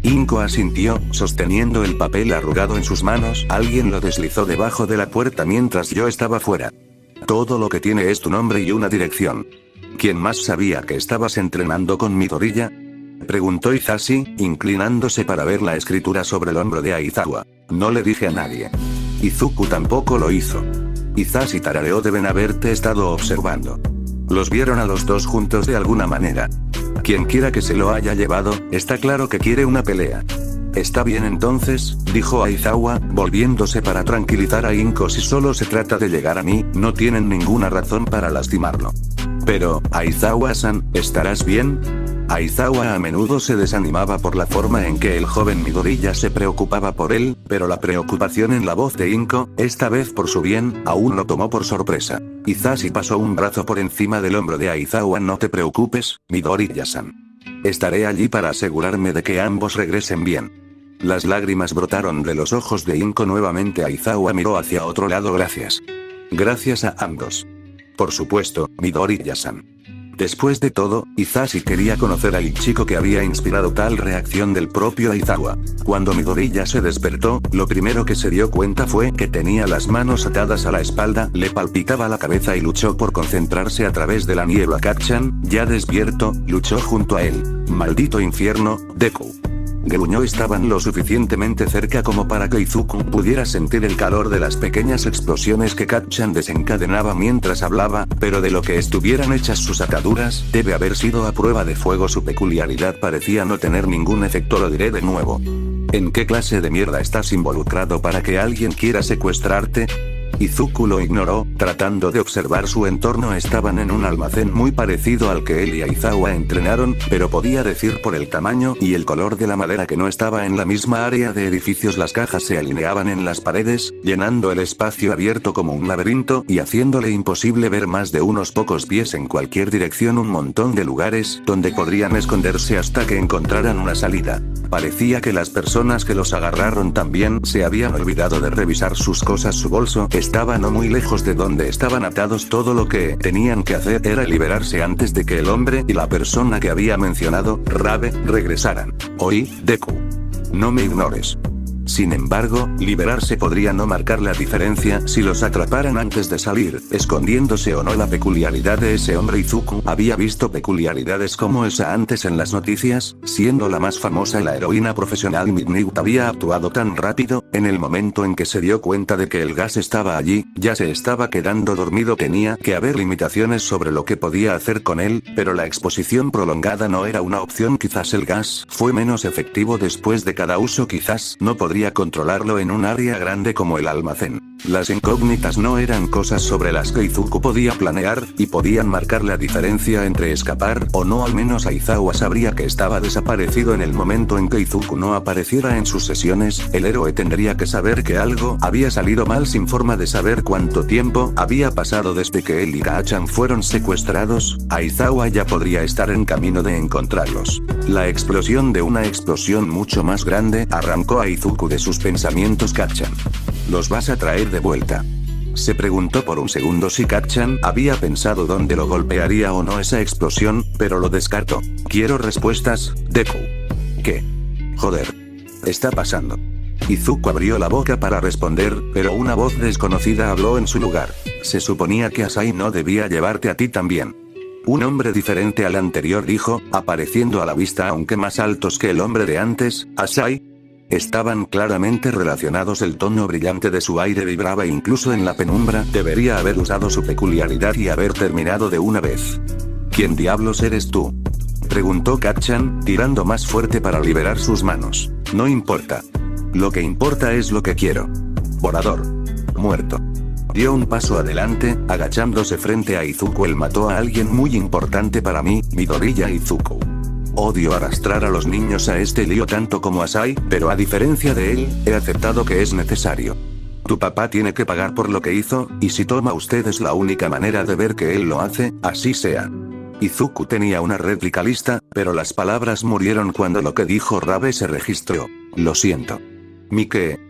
Inko asintió, sosteniendo el papel arrugado en sus manos. Alguien lo deslizó debajo de la puerta mientras yo estaba fuera. Todo lo que tiene es tu nombre y una dirección. ¿Quién más sabía que estabas entrenando con Midoriya? Preguntó Hisashi, inclinándose para ver la escritura sobre el hombro de Aizawa. No le dije a nadie. Izuku tampoco lo hizo. Hisashi tarareó. Deben haberte estado observando. Los vieron a los dos juntos de alguna manera. Quien quiera que se lo haya llevado, está claro que quiere una pelea. Está bien entonces, dijo Aizawa, volviéndose para tranquilizar a Inko. Si solo se trata de llegar a mí, no tienen ninguna razón para lastimarlo. Pero, Aizawa-san, ¿estarás bien? Aizawa a menudo se desanimaba por la forma en que el joven Midoriya se preocupaba por él, pero la preocupación en la voz de Inko, esta vez por su bien, aún lo tomó por sorpresa. Hisashi pasó un brazo por encima del hombro de Aizawa. No te preocupes, Midoriya-san. Estaré allí para asegurarme de que ambos regresen bien. Las lágrimas brotaron de los ojos de Inko nuevamente. Aizawa miró hacia otro lado. Gracias. Gracias a ambos. Por supuesto, Midoriya-san. Después de todo, Hisashi quería conocer al chico que había inspirado tal reacción del propio Aizawa. Cuando Midoriya se despertó, lo primero que se dio cuenta fue que tenía las manos atadas a la espalda, le palpitaba la cabeza y luchó por concentrarse a través de la niebla. Kacchan, ya despierto, luchó junto a él. Maldito infierno, Deku. Gruñó. Estaban lo suficientemente cerca como para que Izuku pudiera sentir el calor de las pequeñas explosiones que Kacchan desencadenaba mientras hablaba, pero de lo que estuvieran hechas sus ataduras, debe haber sido a prueba de fuego. Su peculiaridad parecía no tener ningún efecto. Lo diré de nuevo. ¿En qué clase de mierda estás involucrado para que alguien quiera secuestrarte? Izuku lo ignoró, tratando de observar su entorno. Estaban en un almacén muy parecido al que él y Aizawa entrenaron, pero podía decir por el tamaño y el color de la madera que no estaba en la misma área de edificios. Las cajas se alineaban en las paredes, llenando el espacio abierto como un laberinto y haciéndole imposible ver más de unos pocos pies en cualquier dirección. Un montón de lugares donde podrían esconderse hasta que encontraran una salida. Parecía que las personas que los agarraron también se habían olvidado de revisar sus cosas. Su bolso estaba no muy lejos de donde estaban atados. Todo lo que tenían que hacer era liberarse antes de que el hombre y la persona que había mencionado, Rabe, regresaran. Oí, Deku. No me ignores. Sin embargo, liberarse podría no marcar la diferencia si los atraparan antes de salir, escondiéndose o no. La peculiaridad de ese hombre. Izuku había visto peculiaridades como esa antes en las noticias, siendo la más famosa la heroína profesional Midnight. Había actuado tan rápido, en el momento en que se dio cuenta de que el gas estaba allí, ya se estaba quedando dormido. Tenía que haber limitaciones sobre lo que podía hacer con él, pero la exposición prolongada no era una opción. Quizás el gas fue menos efectivo después de cada uso. Quizás no podría controlarlo en un área grande como el almacén. Las incógnitas no eran cosas sobre las que Izuku podía planear, y podían marcar la diferencia entre escapar o no. Al menos Aizawa sabría que estaba desaparecido en el momento en que Izuku no apareciera en sus sesiones. El héroe tendría que saber que algo había salido mal sin forma de saber cuánto tiempo había pasado desde que él y Kacchan fueron secuestrados. Aizawa ya podría estar en camino de encontrarlos. La explosión de una explosión mucho más grande arrancó a Izuku de sus pensamientos. Kacchan. ¿Los vas a traer de vuelta? Se preguntó por un segundo si Kacchan había pensado dónde lo golpearía o no esa explosión, pero lo descartó. Quiero respuestas, Deku. ¿Qué? Joder. Está pasando. Izuku abrió la boca para responder, pero una voz desconocida habló en su lugar. Se suponía que Asai no debía llevarte a ti también. Un hombre diferente al anterior dijo, apareciendo a la vista aunque más altos que el hombre de antes. Asai. Estaban claramente relacionados. El tono brillante de su aire vibraba incluso en la penumbra. Debería haber usado su peculiaridad y haber terminado de una vez. ¿Quién diablos eres tú? Preguntó Kacchan, tirando más fuerte para liberar sus manos. No importa. Lo que importa es lo que quiero. Volador. Muerto. Dio un paso adelante, agachándose frente a Izuku. Él mató a alguien muy importante para mí, Midoriya Izuku. Odio arrastrar a los niños a este lío tanto como a Sai, pero a diferencia de él, he aceptado que es necesario. Tu papá tiene que pagar por lo que hizo, y si toma usted es la única manera de ver que él lo hace, así sea. Izuku tenía una réplica lista, pero las palabras murieron cuando lo que dijo Rabe se registró. Lo siento. Mike.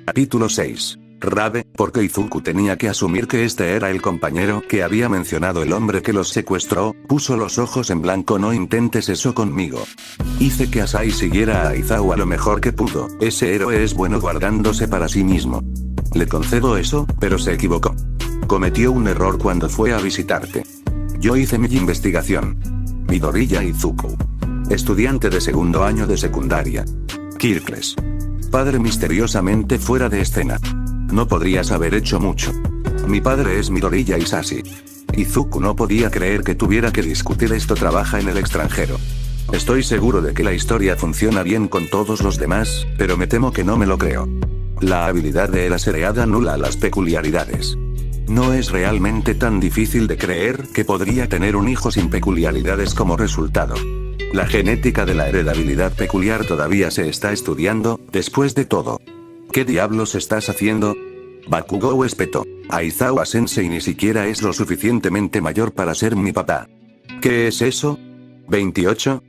Capítulo 6. Rabe, porque Izuku tenía que asumir que este era el compañero que había mencionado el hombre que los secuestró. Puso los ojos en blanco. No intentes eso conmigo. Hice que Asai siguiera a Aizawa lo mejor que pudo. Ese héroe es bueno guardándose para sí mismo. Le concedo eso, pero se equivocó. Cometió un error cuando fue a visitarte. Yo hice mi investigación. Midoriya Izuku. Estudiante de segundo año de secundaria. Kirkles. Padre misteriosamente fuera de escena. No podrías haber hecho mucho. Mi padre es Midoriya Isashi. Izuku no podía creer que tuviera que discutir esto. Trabaja en el extranjero. Estoy seguro de que la historia funciona bien con todos los demás, pero me temo que no me lo creo. La habilidad de Eraserhead anula las peculiaridades. No es realmente tan difícil de creer que podría tener un hijo sin peculiaridades como resultado. La genética de la heredabilidad peculiar todavía se está estudiando. Después de todo, ¿qué diablos estás haciendo? Bakugou espetó. Aizawa Sensei ni siquiera es lo suficientemente mayor para ser mi papá. ¿Qué es eso? ¿28?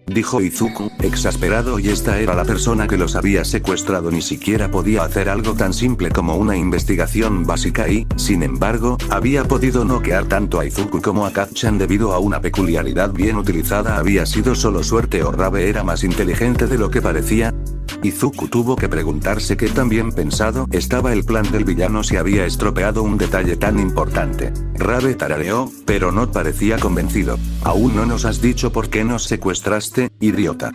Dijo Izuku, exasperado, y esta era la persona que los había secuestrado. Ni siquiera podía hacer algo tan simple como una investigación básica y, sin embargo, había podido noquear tanto a Izuku como a Kacchan debido a una peculiaridad bien utilizada. ¿Había sido solo suerte o Rabe era más inteligente de lo que parecía? Izuku tuvo que preguntarse qué tan bien pensado estaba el plan del villano si había estropeado un detalle tan importante. Rabe tarareó, pero no parecía convencido. Aún no nos has dicho por qué nos secuestraste, idiota.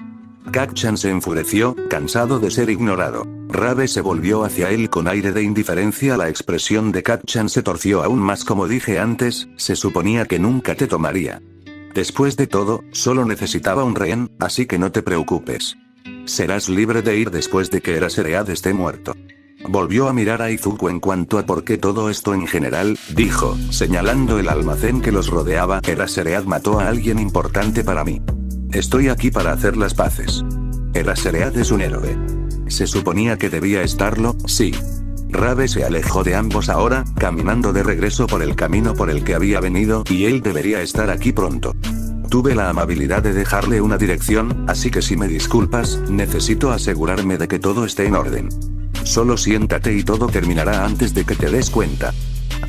Kacchan se enfureció, cansado de ser ignorado. Rabe se volvió hacia él con aire de indiferencia. La expresión de Kacchan se torció aún más. Como dije antes, se suponía que nunca te tomaría. Después de todo, solo necesitaba un rehén, así que no te preocupes. Serás libre de ir después de que Eraserhead esté muerto. Volvió a mirar a Izuku. En cuanto a por qué todo esto en general, dijo, señalando el almacén que los rodeaba, Eraserhead mató a alguien importante para mí. Estoy aquí para hacer las paces. Eraserhead es un héroe. Se suponía que debía estarlo, sí. Rabe se alejó de ambos ahora, caminando de regreso por el camino por el que había venido, y él debería estar aquí pronto. Tuve la amabilidad de dejarle una dirección, así que si me disculpas, necesito asegurarme de que todo esté en orden. Solo siéntate y todo terminará antes de que te des cuenta.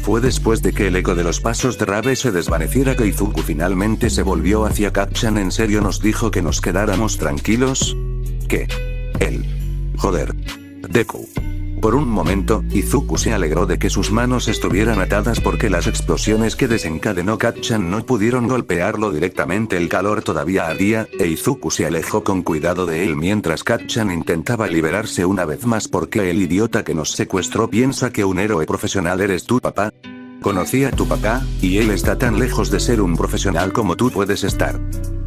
Fue después de que el eco de los pasos de Rabe se desvaneciera que Izuku finalmente se volvió hacia Kacchan. ¿En serio nos dijo que nos quedáramos tranquilos? ¿Qué? Él. Joder. Deku. Por un momento, Izuku se alegró de que sus manos estuvieran atadas porque las explosiones que desencadenó Kacchan no pudieron golpearlo directamente. El calor todavía ardía, e Izuku se alejó con cuidado de él mientras Kacchan intentaba liberarse una vez más. ¿Porque el idiota que nos secuestró piensa que un héroe profesional eres tu papá? Conocí a tu papá, y él está tan lejos de ser un profesional como tú puedes estar.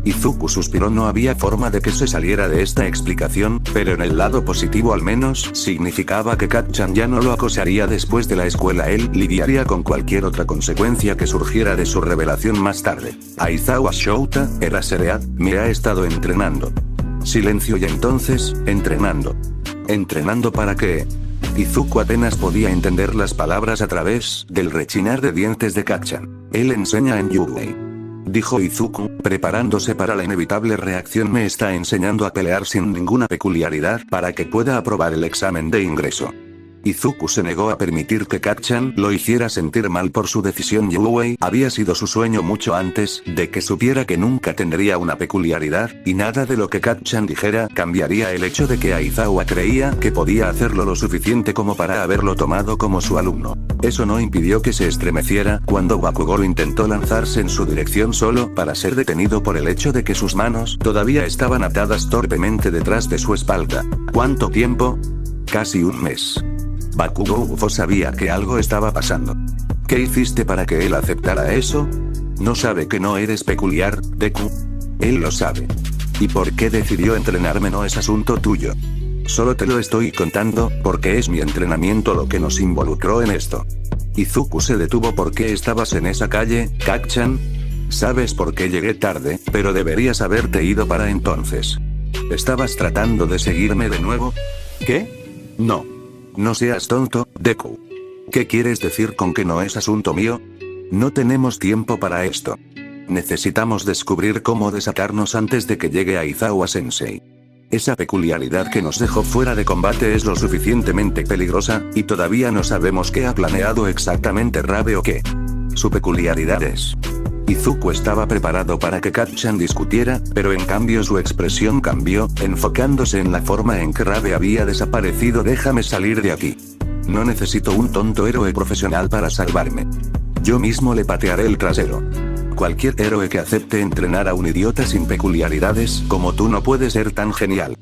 Izuku suspiró. No había forma de que se saliera de esta explicación, pero en el lado positivo al menos significaba que Kacchan ya no lo acosaría después de la escuela. Él lidiaría con cualquier otra consecuencia que surgiera de su revelación más tarde. Aizawa Shouta, era Seread, me ha estado entrenando. Silencio. Y entonces, entrenando. ¿Entrenando para qué? Izuku apenas podía entender las palabras a través del rechinar de dientes de Kacchan. Él enseña en Yuwei, dijo Izuku, preparándose para la inevitable reacción. Me está enseñando a pelear sin ninguna peculiaridad para que pueda aprobar el examen de ingreso. Izuku se negó a permitir que Kacchan lo hiciera sentir mal por su decisión. Yuwei había sido su sueño mucho antes de que supiera que nunca tendría una peculiaridad, y nada de lo que Kacchan dijera cambiaría el hecho de que Aizawa creía que podía hacerlo lo suficiente como para haberlo tomado como su alumno. Eso no impidió que se estremeciera cuando Bakugou intentó lanzarse en su dirección solo para ser detenido por el hecho de que sus manos todavía estaban atadas torpemente detrás de su espalda. ¿Cuánto tiempo? Casi un mes. Bakugou sabía que algo estaba pasando. ¿Qué hiciste para que él aceptara eso? ¿No sabe que no eres peculiar, Deku? Él lo sabe. ¿Y por qué decidió entrenarme? No es asunto tuyo. Solo te lo estoy contando, porque es mi entrenamiento lo que nos involucró en esto. Izuku se detuvo. ¿Por qué estabas en esa calle, Kacchan? Sabes por qué llegué tarde, pero deberías haberte ido para entonces. ¿Estabas tratando de seguirme de nuevo? ¿Qué? No. No seas tonto, Deku. ¿Qué quieres decir con que no es asunto mío? No tenemos tiempo para esto. Necesitamos descubrir cómo desatarnos antes de que llegue Aizawa Sensei. Esa peculiaridad que nos dejó fuera de combate es lo suficientemente peligrosa, y todavía no sabemos qué ha planeado exactamente Rabe o qué. Su peculiaridad es... Izuku estaba preparado para que Kacchan discutiera, pero en cambio su expresión cambió, enfocándose en la forma en que Rabe había desaparecido. Déjame salir de aquí. No necesito un tonto héroe profesional para salvarme. Yo mismo le patearé el trasero. Cualquier héroe que acepte entrenar a un idiota sin peculiaridades como tú no puede ser tan genial.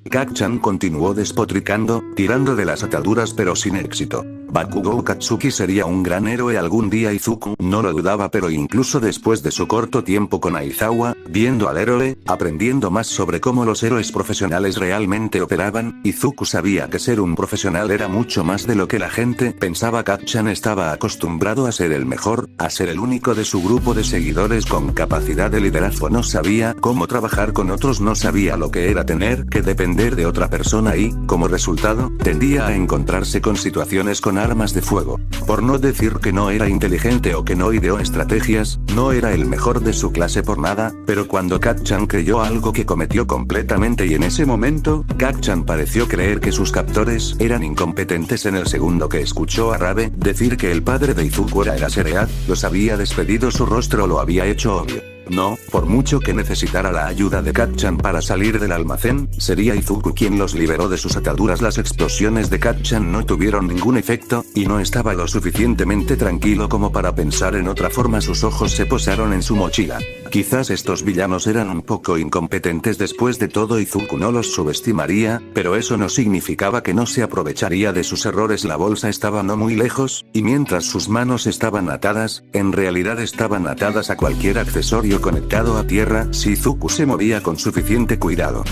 Kacchan continuó despotricando, tirando de las ataduras pero sin éxito. Bakugou Katsuki sería un gran héroe algún día. Izuku no lo dudaba, pero incluso después de su corto tiempo con Aizawa, viendo al héroe, aprendiendo más sobre cómo los héroes profesionales realmente operaban, Izuku sabía que ser un profesional era mucho más de lo que la gente pensaba. Kacchan estaba acostumbrado a ser el mejor, a ser el único de su grupo de seguidores con capacidad de liderazgo. No sabía cómo trabajar con otros, no sabía lo que era tener que depender de otra persona y, como resultado, tendía a encontrarse con situaciones con armas de fuego. Por no decir que no era inteligente o que no ideó estrategias, no era el mejor de su clase por nada, pero cuando Kacchan creyó algo que cometió completamente, y en ese momento, Kacchan pareció creer que sus captores eran incompetentes. En el segundo que escuchó a Rabe decir que el padre de Izuku era Seread, los había despedido. Su rostro lo había hecho obvio. No, por mucho que necesitara la ayuda de Kacchan para salir del almacén, sería Izuku quien los liberó de sus ataduras. Las explosiones de Kacchan no tuvieron ningún efecto, y no estaba lo suficientemente tranquilo como para pensar en otra forma. Sus ojos se posaron en su mochila. Quizás estos villanos eran un poco incompetentes. Después de todo, Izuku no los subestimaría, pero eso no significaba que no se aprovecharía de sus errores. La bolsa estaba no muy lejos, y mientras sus manos estaban atadas, en realidad estaban atadas a cualquier accesorio conectado a tierra si Izuku se movía con suficiente cuidado.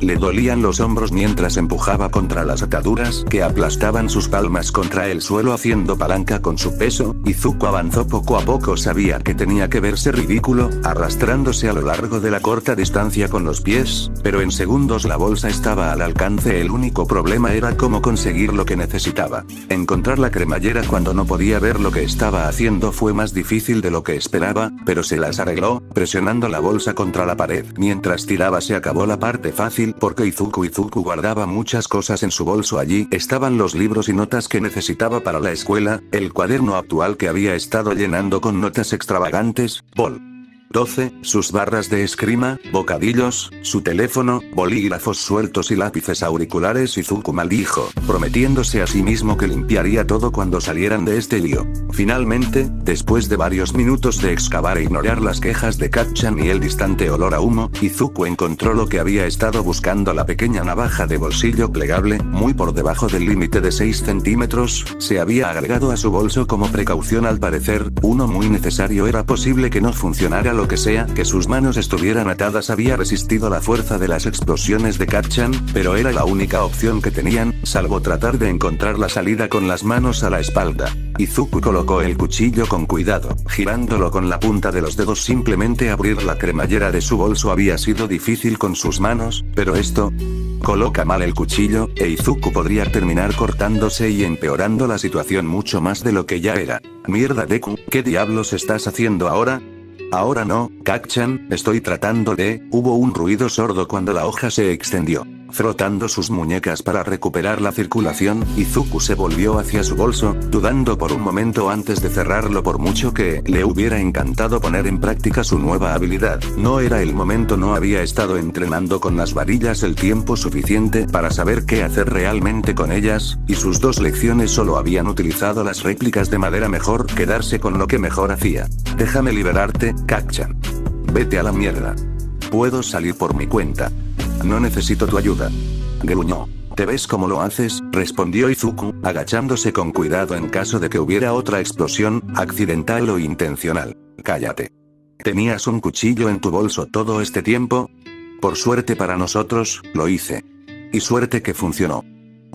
Le dolían los hombros mientras empujaba contra las ataduras que aplastaban sus palmas contra el suelo haciendo palanca con su peso. Izuku avanzó poco a poco. Sabía que tenía que verse ridículo, arrastrándose a lo largo de la corta distancia con los pies, pero en segundos la bolsa estaba al alcance. El único problema era cómo conseguir lo que necesitaba. Encontrar la cremallera cuando no podía ver lo que estaba haciendo fue más difícil de lo que esperaba, pero se las arregló, presionando la bolsa contra la pared. Mientras tiraba se acabó la parte fácil, porque Izuku guardaba muchas cosas en su bolso. Allí estaban los libros y notas que necesitaba para la escuela, el cuaderno actual que había estado llenando con notas extravagantes, Bol 12, sus barras de esgrima, bocadillos, su teléfono, bolígrafos sueltos y lápices auriculares. Izuku maldijo, prometiéndose a sí mismo que limpiaría todo cuando salieran de este lío. Finalmente, después de varios minutos de excavar e ignorar las quejas de Kacchan y el distante olor a humo, Izuku encontró lo que había estado buscando: la pequeña navaja de bolsillo plegable, muy por debajo del límite de 6 centímetros, se había agregado a su bolso como precaución. Al parecer, uno muy necesario. Era posible que no funcionara lo que sea, que sus manos estuvieran atadas. Había resistido la fuerza de las explosiones de Kacchan, pero era la única opción que tenían, salvo tratar de encontrar la salida con las manos a la espalda. Izuku colocó el cuchillo con cuidado, girándolo con la punta de los dedos. Simplemente abrir la cremallera de su bolso había sido difícil con sus manos, pero esto... Coloca mal el cuchillo, e Izuku podría terminar cortándose y empeorando la situación mucho más de lo que ya era. Mierda, Deku, ¿qué diablos estás haciendo ahora? Ahora no, Kacchan, estoy tratando de... Hubo un ruido sordo cuando la hoja se extendió. Frotando sus muñecas para recuperar la circulación, Izuku se volvió hacia su bolso, dudando por un momento antes de cerrarlo. Por mucho que le hubiera encantado poner en práctica su nueva habilidad, no era el momento. No había estado entrenando con las varillas el tiempo suficiente para saber qué hacer realmente con ellas, y sus 2 lecciones solo habían utilizado las réplicas de madera. Mejor quedarse con lo que mejor hacía. Déjame liberarte, Kacchan. Vete a la mierda. Puedo salir por mi cuenta. No necesito tu ayuda. Gruñó. ¿Te ves cómo lo haces?, respondió Izuku, agachándose con cuidado en caso de que hubiera otra explosión, accidental o intencional. Cállate. ¿Tenías un cuchillo en tu bolso todo este tiempo? Por suerte para nosotros, lo hice. Y suerte que funcionó.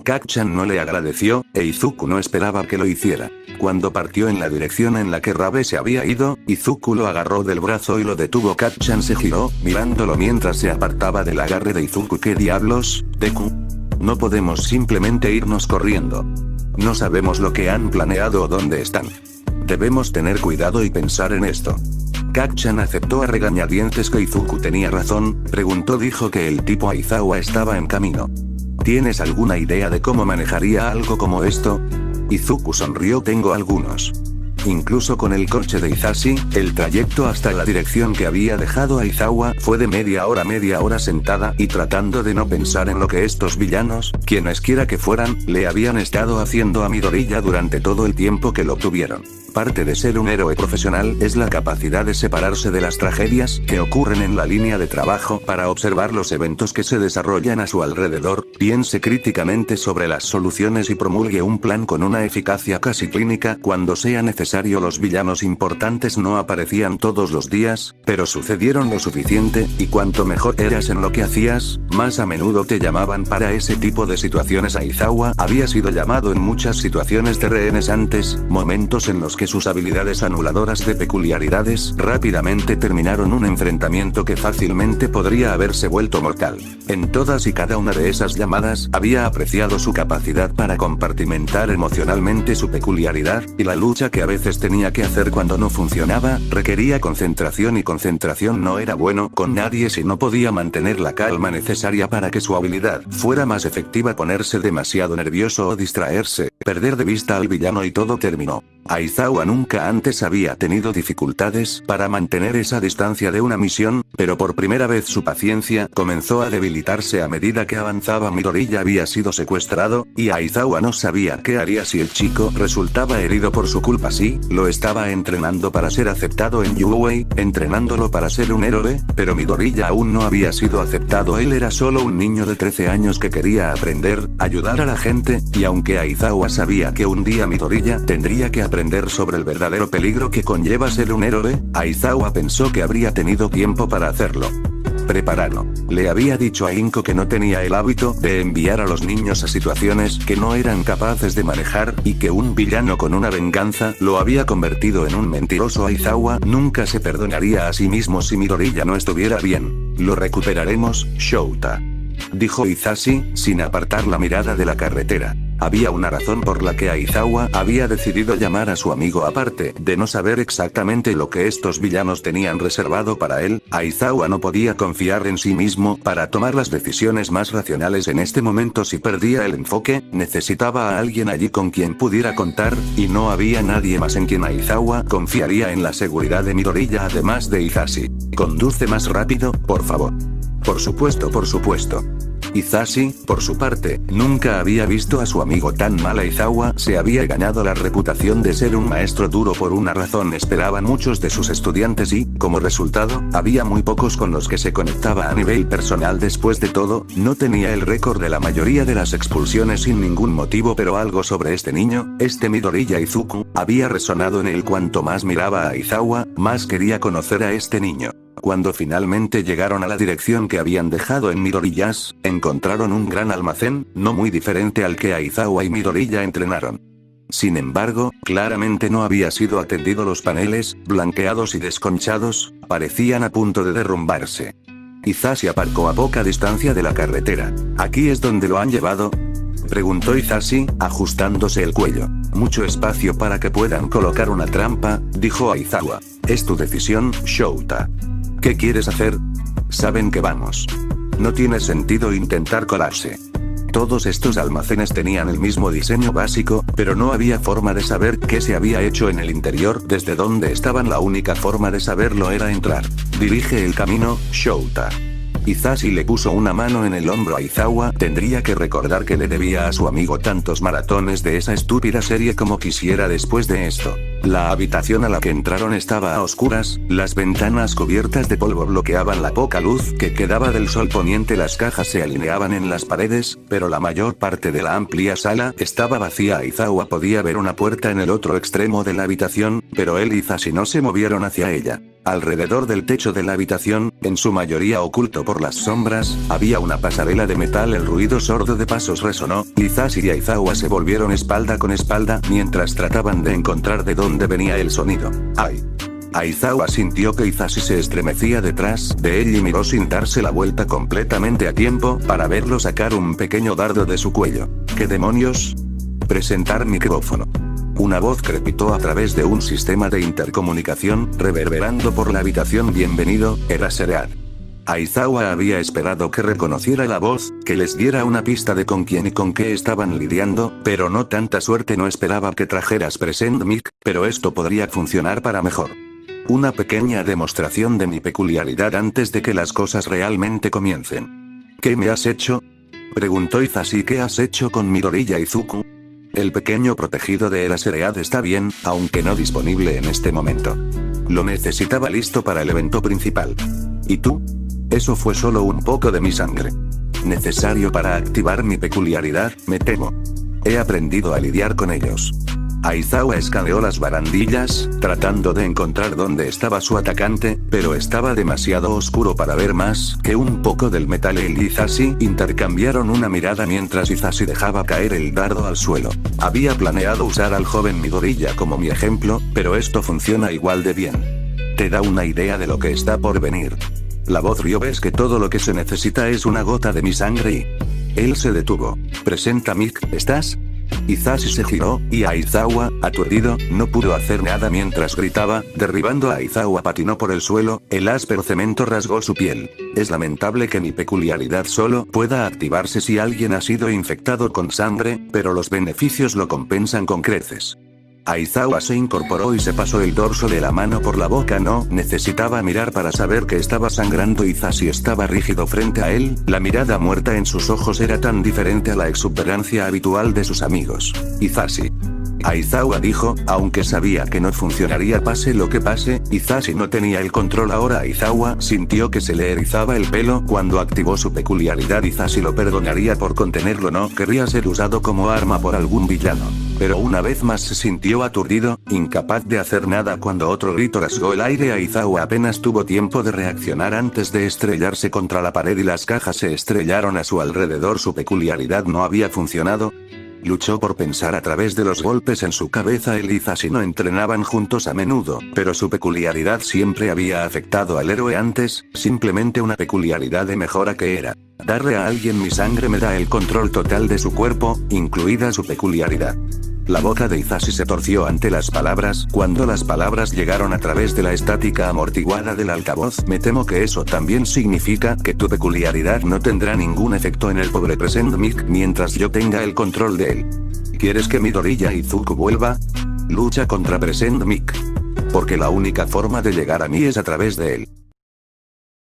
Kacchan no le agradeció, e Izuku no esperaba que lo hiciera. Cuando partió en la dirección en la que Rabe se había ido, Izuku lo agarró del brazo y lo detuvo. Kacchan se giró, mirándolo mientras se apartaba del agarre de Izuku. ¿Qué diablos, Deku? No podemos simplemente irnos corriendo. No sabemos lo que han planeado o dónde están. Debemos tener cuidado y pensar en esto. Kacchan aceptó a regañadientes que Izuku tenía razón, preguntó. Dijo que el tipo Aizawa estaba en camino. ¿Tienes alguna idea de cómo manejaría algo como esto? Izuku sonrió. Tengo algunos. Incluso con el coche de Hisashi, el trayecto hasta la dirección que había dejado Aizawa fue de media hora sentada y tratando de no pensar en lo que estos villanos, quienesquiera que fueran, le habían estado haciendo a Midoriya durante todo el tiempo que lo tuvieron. Parte de ser un héroe profesional es la capacidad de separarse de las tragedias que ocurren en la línea de trabajo para observar los eventos que se desarrollan a su alrededor, piense críticamente sobre las soluciones y promulgue un plan con una eficacia casi clínica cuando sea necesario. Los villanos importantes no aparecían todos los días, pero sucedieron lo suficiente, y cuanto mejor eras en lo que hacías, más a menudo te llamaban para ese tipo de situaciones. Aizawa había sido llamado en muchas situaciones de rehenes antes, momentos en los que sus habilidades anuladoras de peculiaridades rápidamente terminaron un enfrentamiento que fácilmente podría haberse vuelto mortal. En todas y cada una de esas llamadas, había apreciado su capacidad para compartimentar emocionalmente su peculiaridad, y la lucha que a veces tenía que hacer cuando no funcionaba, requería concentración, y concentración no era bueno con nadie si no podía mantener la calma necesaria para que su habilidad fuera más efectiva. Ponerse demasiado nervioso o distraerse, perder de vista al villano y todo terminó. Aizawa nunca antes había tenido dificultades para mantener esa distancia de una misión, pero por primera vez su paciencia comenzó a debilitarse a medida que avanzaba. Midoriya había sido secuestrado, y Aizawa no sabía qué haría si el chico resultaba herido por su culpa. Sí, lo estaba entrenando para ser aceptado en UOA, entrenándolo para ser un héroe, pero Midoriya aún no había sido aceptado. Él era solo un niño de 13 años que quería aprender, ayudar a la gente, y aunque Aizawa sabía que un día Midoriya tendría que aprender sobre el verdadero peligro que conlleva ser un héroe, Aizawa pensó que habría tenido tiempo para hacerlo. Preparado. Le había dicho a Inko que no tenía el hábito de enviar a los niños a situaciones que no eran capaces de manejar, y que un villano con una venganza lo había convertido en un mentiroso. Aizawa nunca se perdonaría a sí mismo si Midoriya no estuviera bien. Lo recuperaremos, Shouta, dijo Hisashi, sin apartar la mirada de la carretera. Había una razón por la que Aizawa había decidido llamar a su amigo. Aparte de no saber exactamente lo que estos villanos tenían reservado para él, Aizawa no podía confiar en sí mismo para tomar las decisiones más racionales en este momento. Si perdía el enfoque, necesitaba a alguien allí con quien pudiera contar, y no había nadie más en quien Aizawa confiaría en la seguridad de Midoriya además de Hisashi. Conduce más rápido, por favor. Por supuesto, por supuesto. Hisashi, por su parte, nunca había visto a su amigo tan mal. Aizawa se había ganado la reputación de ser un maestro duro por una razón esperaban muchos de sus estudiantes y, como resultado, había muy pocos con los que se conectaba a nivel personal. Después de todo, no tenía el récord de la mayoría de las expulsiones sin ningún motivo, pero algo sobre este niño, este Midoriya Izuku, había resonado en él. Cuanto más miraba a Aizawa, más quería conocer a este niño. Cuando finalmente llegaron a la dirección que habían dejado en Midoriyas, encontraron un gran almacén, no muy diferente al que Aizawa y Midoriya entrenaron. Sin embargo, claramente no había sido atendido. Los paneles, blanqueados y desconchados, parecían a punto de derrumbarse. Hisashi aparcó a poca distancia de la carretera. ¿Aquí es donde lo han llevado?, preguntó Hisashi, ajustándose el cuello. Mucho espacio para que puedan colocar una trampa, dijo Aizawa. Es tu decisión, Shouta. ¿Qué quieres hacer? Saben que vamos. No tiene sentido intentar colarse. Todos estos almacenes tenían el mismo diseño básico, pero no había forma de saber qué se había hecho en el interior. Desde donde estaban, la única forma de saberlo era entrar. Dirige el camino, Shouta. Hisashi le puso una mano en el hombro a Aizawa. Tendría que recordar que le debía a su amigo tantos maratones de esa estúpida serie como quisiera después de esto. La habitación a la que entraron estaba a oscuras, las ventanas cubiertas de polvo bloqueaban la poca luz que quedaba del sol poniente. Las cajas se alineaban en las paredes, pero la mayor parte de la amplia sala estaba vacía. Aizawa podía ver una puerta en el otro extremo de la habitación, pero él y Hisashi no se movieron hacia ella. Alrededor del techo de la habitación, en su mayoría oculto por las sombras, había una pasarela de metal. El ruido sordo de pasos resonó. Hisashi y Aizawa se volvieron espalda con espalda, mientras trataban de encontrar de dónde venía el sonido. ¡Ay! Aizawa sintió que Hisashi se estremecía detrás de él y miró sin darse la vuelta completamente a tiempo para verlo sacar un pequeño dardo de su cuello. ¿Qué demonios? Presentar micrófono. Una voz crepitó a través de un sistema de intercomunicación, reverberando por la habitación. Bienvenido, era Seread. Aizawa había esperado que reconociera la voz, que les diera una pista de con quién y con qué estaban lidiando, pero no tanta suerte. No esperaba que trajeras Present Mic, pero esto podría funcionar para mejor. Una pequeña demostración de mi peculiaridad antes de que las cosas realmente comiencen. ¿Qué me has hecho?, preguntó Hisashi. ¿Qué has hecho con Midoriya Izuku? El pequeño protegido de Eraseread está bien, aunque no disponible en este momento. Lo necesitaba listo para el evento principal. ¿Y tú? Eso fue solo un poco de mi sangre. Necesario para activar mi peculiaridad, me temo. He aprendido a lidiar con ellos. Aizawa escaneó las barandillas, tratando de encontrar dónde estaba su atacante, pero estaba demasiado oscuro para ver más que un poco del metal. Él y Hisashi intercambiaron una mirada mientras Hisashi dejaba caer el dardo al suelo. Había planeado usar al joven Midoriya como mi ejemplo, pero esto funciona igual de bien. Te da una idea de lo que está por venir. La voz rió. ¿Ves que todo lo que se necesita es una gota de mi sangre? Y él se detuvo. Presenta Mic, ¿estás? Hisashi se giró, y Aizawa, aturdido, no pudo hacer nada mientras gritaba, derribando a Aizawa. Patinó por el suelo, el áspero cemento rasgó su piel. Es lamentable que mi peculiaridad solo pueda activarse si alguien ha sido infectado con sangre, pero los beneficios lo compensan con creces. Aizawa se incorporó y se pasó el dorso de la mano por la boca. No necesitaba mirar para saber que estaba sangrando. Hisashi estaba rígido frente a él, la mirada muerta en sus ojos era tan diferente a la exuberancia habitual de sus amigos. Hisashi. Aizawa dijo, aunque sabía que no funcionaría pase lo que pase. Hisashi no tenía el control ahora. Aizawa sintió que se le erizaba el pelo cuando activó su peculiaridad. Hisashi lo perdonaría por contenerlo. No querría ser usado como arma por algún villano. Pero una vez más se sintió aturdido, incapaz de hacer nada cuando otro grito rasgó el aire. Aizawa apenas tuvo tiempo de reaccionar antes de estrellarse contra la pared y las cajas se estrellaron a su alrededor. Su peculiaridad no había funcionado. Luchó por pensar a través de los golpes en su cabeza. Él y Hisashi no entrenaban juntos a menudo, pero su peculiaridad siempre había afectado al héroe antes, simplemente una peculiaridad de mejora que era. Darle a alguien mi sangre me da el control total de su cuerpo, incluida su peculiaridad. La boca de Hisashi se torció ante las palabras. Cuando las palabras llegaron a través de la estática amortiguada del altavoz, me temo que eso también significa que tu peculiaridad no tendrá ningún efecto en el pobre Present Mic mientras yo tenga el control de él. ¿Quieres que Midoriya Izuku vuelva? Lucha contra Present Mic. Porque la única forma de llegar a mí es a través de él.